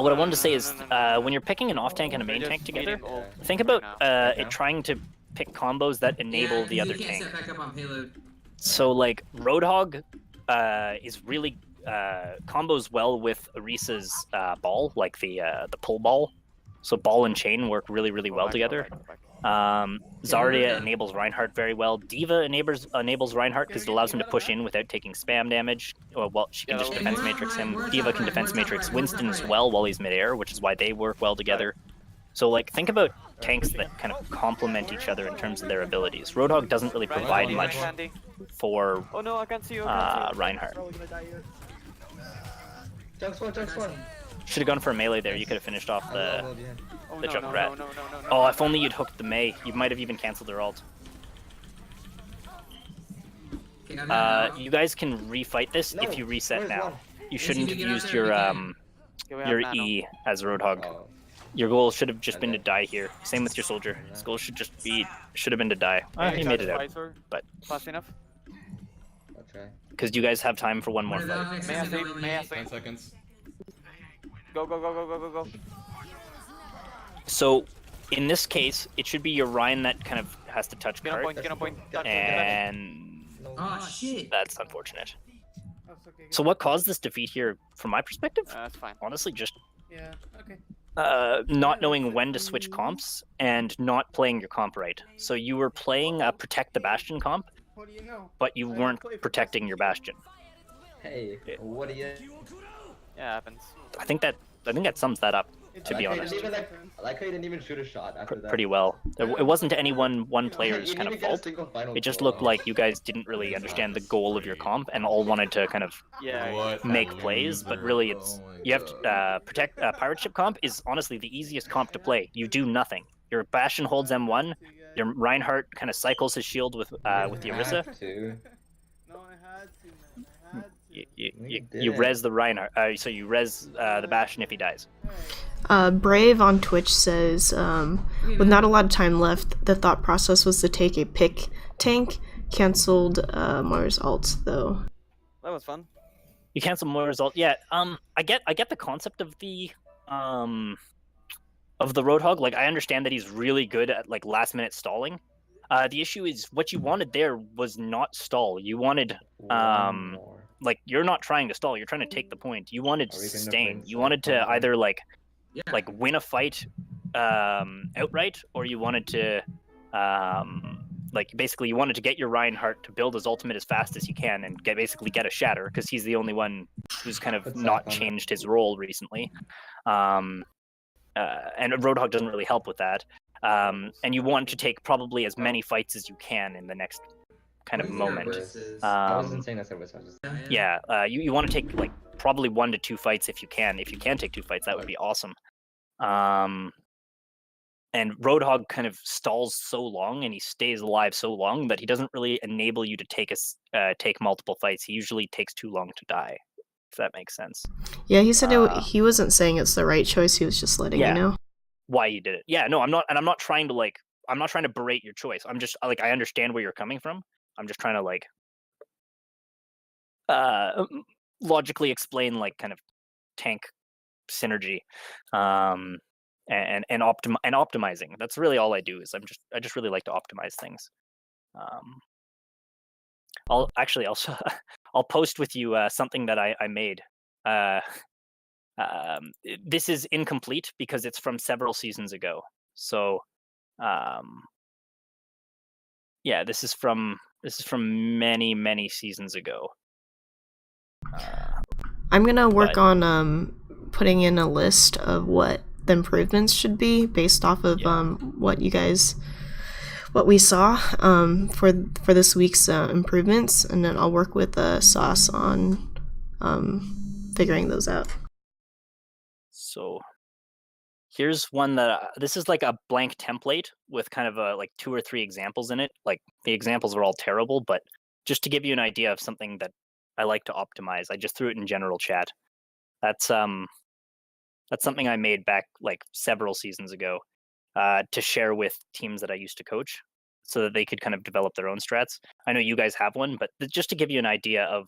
What I wanted to say No, is, no, no, no. when you're picking an off tank and a We're main just tank together, meeting all think right about now. Right now? it trying to pick combos that enable yeah, the 'cause other you can't tank. set back up on payload. So like Roadhog is really combos well with Orisa's ball, like the pull ball. So ball and chain work really Go well back, go together. back, go back. Zarya Yeah. enables Reinhardt very well. Diva enables Reinhardt because it allows him to push in without taking spam damage. Well, she can Yeah, just that defense was- matrix him. We're Diva top can right, defense we're top matrix right, Winston we're as top well while he's midair, which is why they work well together. So like think about tanks that kind of complement each other in terms of their abilities. Roadhog doesn't really Right, provide Sandy, much right, Sandy. for Oh no, I can't see you. I can't see you. Reinhardt. Probably gonna die here. Jump spawn, jump spawn. Should have gone for a melee there. You could have finished off the. Well behind. Oh The no, jump no, rat. no, no, no, no, no. Oh, if only you'd hooked the Mei. You might have even canceled their ult. Okay, I'm not You guys can refight this No, if you reset where's now. one? You shouldn't you have get out used there, your you can. Okay, we have your nano. E as Roadhog. Oh. Your goal should have just been to Okay. die here. Same with your soldier. His goal should have been to die. Can He you made touch it out, visor but fast enough? I'll try. because you guys have time for one more One of fight. the objects May I is say? eliminate. May I say? 10 seconds. Go, go, go, go, go, go, go. So, in this case, it should be your Ryan that kind of has to touch Get on cart, point, get on point. Touch, touch. and No. Oh shit. that's unfortunate. That's okay. So, what caused this defeat here, from my perspective? That's fine. Honestly, just Yeah. Okay. not knowing when to switch comps and not playing your comp right. So you were playing a protect the bastion comp, What do you know? but you I weren't play for protecting your bastion. Hey, what do you? Yeah, happens. I think that sums that up, It's to be okay, honest. it's Even, okay. I like how you didn't even shoot a shot after that. pretty well. It wasn't any one You player's didn't kind even of get a fault. single final It just score. looked like you guys didn't really understand the goal of your comp and all wanted to kind of Yeah. What make a plays, but loser. really it's Oh my you have to God. protect. Pirate ship comp is honestly the easiest comp to play. You do nothing. Your bastion holds M1. Your Reinhardt kind of cycles his shield with the Orisa. Have to. No, I had to, man. I had to. You res the Reinhardt. So you res the bastion if he dies. Brave on Twitch says, with not a lot of time left, the thought process was to take a pick tank. Cancelled Mars ult though. That was fun. You cancel more result. Yeah. I get the concept of the Roadhog. Like I understand that he's really good at like last minute stalling. The issue is what you wanted there was not stall. You wanted One more. like you're not trying to stall. You're trying to take the point. You wanted to Are we gonna sustain. bring You wanted to South Park either like Yeah. win a fight outright, or you wanted to like basically you wanted to get your Reinhardt to build his ultimate as fast as you can and basically get a shatter because he's the only one who's kind of Put not South on it. changed his role recently. And Roadhog doesn't really help with that. And you want to take probably as many fights as you can in the next kind of moment. I wasn't saying that service. I was just. Yeah, you want to take like probably 1 to 2 fights if you can. If you can take 2 fights, that would be awesome. And Roadhog kind of stalls so long and he stays alive so long that he doesn't really enable you to take multiple fights. He usually takes too long to die, if that makes sense. Yeah, he said he wasn't saying it's the right choice. He was just letting Yeah. you know. Why you did it? Yeah, no, I'm not trying to berate your choice. I'm just like I understand where you're coming from. I'm just trying to like logically explain like kind of tank synergy and optimizing. That's really all I do is I just really like to optimize things. I'll I'll post with you something that I made. This is incomplete because it's from several seasons ago. So yeah, this is from many seasons ago. I'm gonna work But- on putting in a list of what the improvements should be based off of what we saw for this week's improvements, and then I'll work with Sauce on figuring those out. So here's one that this is like a blank template with kind of like 2 or 3 examples in it. Like the examples are all terrible, but just to give you an idea of something that I like to optimize, I just threw it in general chat. That's something I made back like several seasons ago to share with teams that I used to coach, so that they could kind of develop their own strats. I know you guys have one, but just to give you an idea of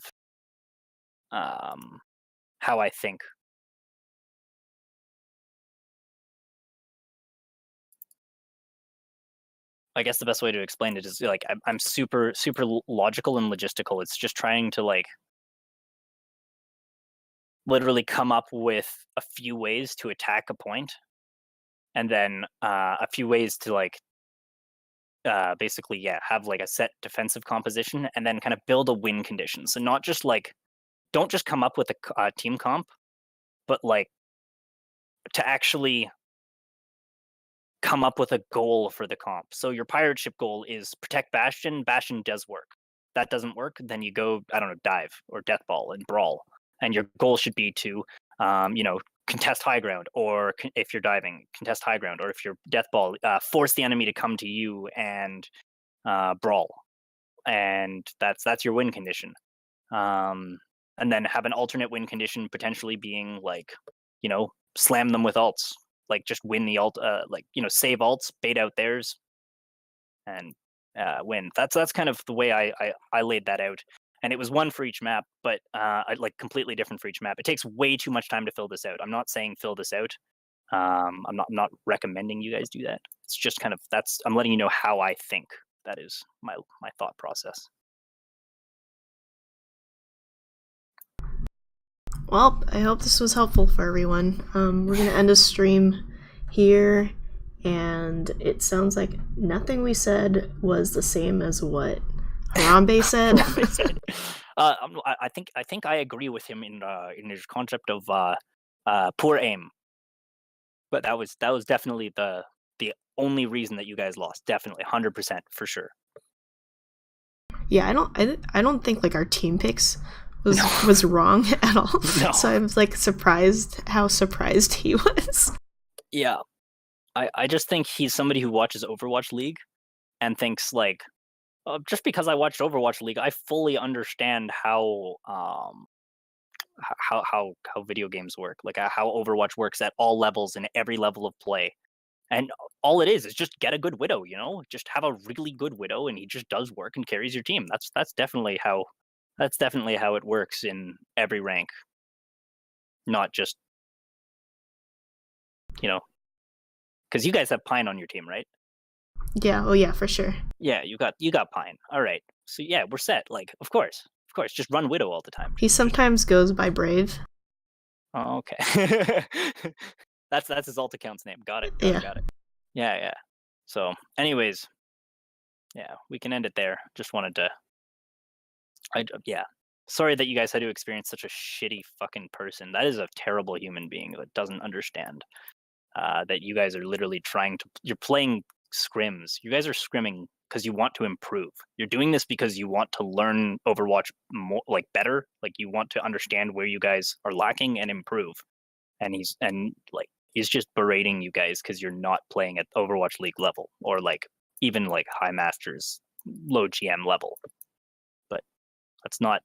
how I think. I guess the best way to explain it is like I'm super logical and logistical. It's just trying to like literally come up with a few ways to attack a point, and then a few ways to like basically have like a set defensive composition, and then kind of build a win condition. So not just like, don't just come up with a team comp, but like to actually come up with a goal for the comp. So your pirate ship goal is protect Bastion. Bastion does work. That doesn't work, then you go, I don't know, dive or death ball and brawl. And your goal should be to, contest high ground, or if you're diving, contest high ground, or if you're death ball, force the enemy to come to you and brawl. And that's your win condition. And then have an alternate win condition potentially being like, slam them with ults. Like just win the ult, save ults, bait out theirs, and win. That's kind of the way I laid that out. And it was one for each map, but like completely different for each map. It takes way too much time to fill this out. I'm not saying fill this out. I'm not recommending you guys do that. It's just kind of I'm letting you know how I think. That is my thought process. Well, I hope this was helpful for everyone. We're gonna end a stream here, and it sounds like nothing we said was the same as what Harambe said. I think I agree with him in his concept of poor aim, but that was definitely the only reason that you guys lost. Definitely, 100% for sure. Yeah, I don't think like our team picks was wrong at all. No. So I was like surprised how surprised he was. Yeah, I just think he's somebody who watches Overwatch League and thinks like, just because I watched Overwatch League, I fully understand how video games work, like how Overwatch works at all levels and every level of play. And all it is just get a good Widow, just have a really good Widow, and he just does work and carries your team. That's definitely how it works in every rank. Not just, because you guys have Pine on your team, right? Yeah, oh yeah, for sure. Yeah, you got Pine. All right. So yeah, we're set. Like, of course. Just run Widow all the time. He sometimes goes by Brave. Oh, okay. That's his alt account's name. Got it. Yeah. So, anyways, yeah, we can end it there. Just wanted to. Sorry that you guys had to experience such a shitty fucking person. That is a terrible human being that doesn't understand that you guys are literally you're playing scrims. You guys are scrimming because you want to improve. You're doing this because you want to learn Overwatch more, like better. Like you want to understand where you guys are lacking and improve. And he's just berating you guys because you're not playing at Overwatch League level, or like even like high masters, low GM level. But it's not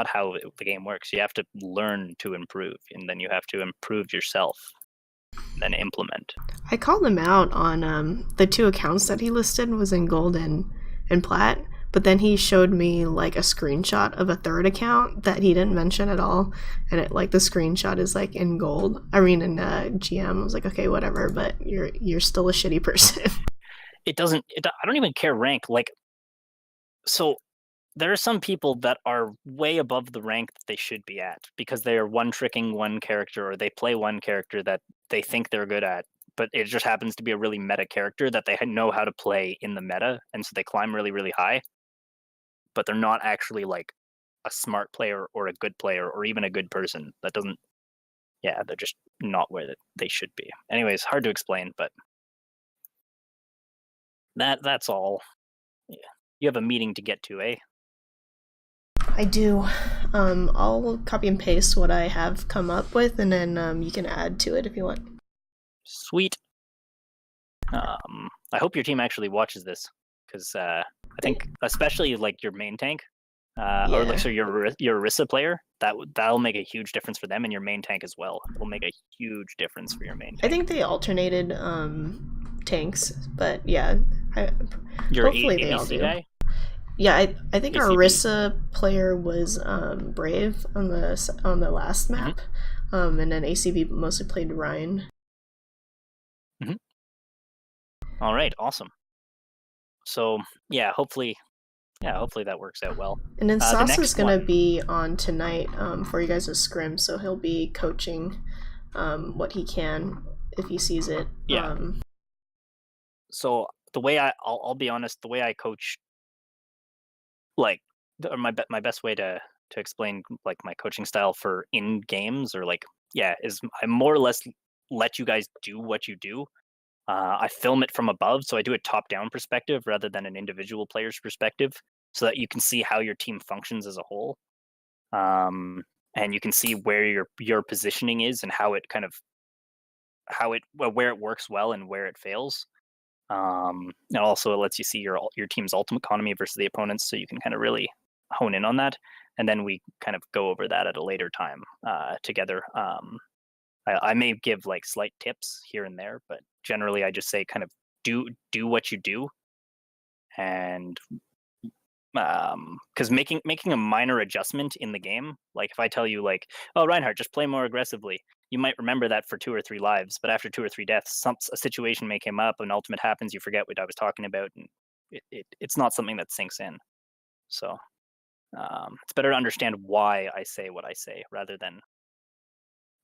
how the game works. You have to learn to improve, and then you have to improve yourself, and then implement. I called him out on the 2 accounts that he listed was in gold and plat, but then he showed me like a screenshot of a 3rd account that he didn't mention at all, and the screenshot is like in gold. I mean in GM. I was like, okay, whatever, but you're still a shitty person. I don't even care rank. Like, so there are some people that are way above the rank that they should be at because they are one-tricking one character, or they play one character that they think they're good at, but it just happens to be a really meta character that they know how to play in the meta, and so they climb really, really high, but they're not actually like a smart player or a good player or even a good person. That doesn't. Yeah, they're just not where they should be. Anyways, hard to explain, but that's all. Yeah. You have a meeting to get to, eh? I do. I'll copy and paste what I have come up with, and then you can add to it if you want. Sweet. I hope your team actually watches this, because I think especially like your main tank, or like so your Orisa player, that'll make a huge difference for them, and your main tank as well. It'll make a huge difference for your main tank. I think they alternated tanks, but yeah, Your hopefully they all do. guy? Yeah, I think our ACB. Orisa player was Brave on the last map, and then ACB mostly played Ryan. All right, awesome. So yeah, hopefully that works out well. And then The Sasa's next gonna one- be on tonight for you guys' scrim, so he'll be coaching what he can if he sees it. Yeah. So the way I'll be honest, the way I coach, like, or my best way to explain like my coaching style for in games, or like, is I more or less let you guys do what you do. I film it from above, so I do a top-down perspective rather than an individual player's perspective, so that you can see how your team functions as a whole, and you can see where your positioning is and how it kind of where it works well and where it fails. And also it lets you see your team's ultimate economy versus the opponent's, so you can kind of really hone in on that. And then we kind of go over that at a later time together. I may give like slight tips here and there, but generally I just say kind of do what you do, and because making a minor adjustment in the game, like if I tell you like, oh, Reinhardt, just play more aggressively, you might remember that for 2 or 3 lives, but after 2 or 3 deaths, a situation may come up, an ultimate happens, you forget what I was talking about, and it's not something that sinks in. So it's better to understand why I say what I say rather than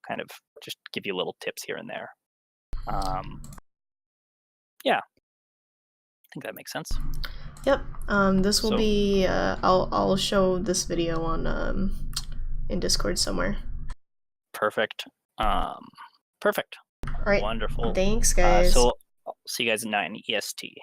kind of just give you little tips here and there. Yeah, I think that makes sense. Yep. This will be. I'll show this video on in Discord somewhere. Perfect. Perfect. All right. Wonderful. Thanks, guys. So I'll see you guys at 9 EST.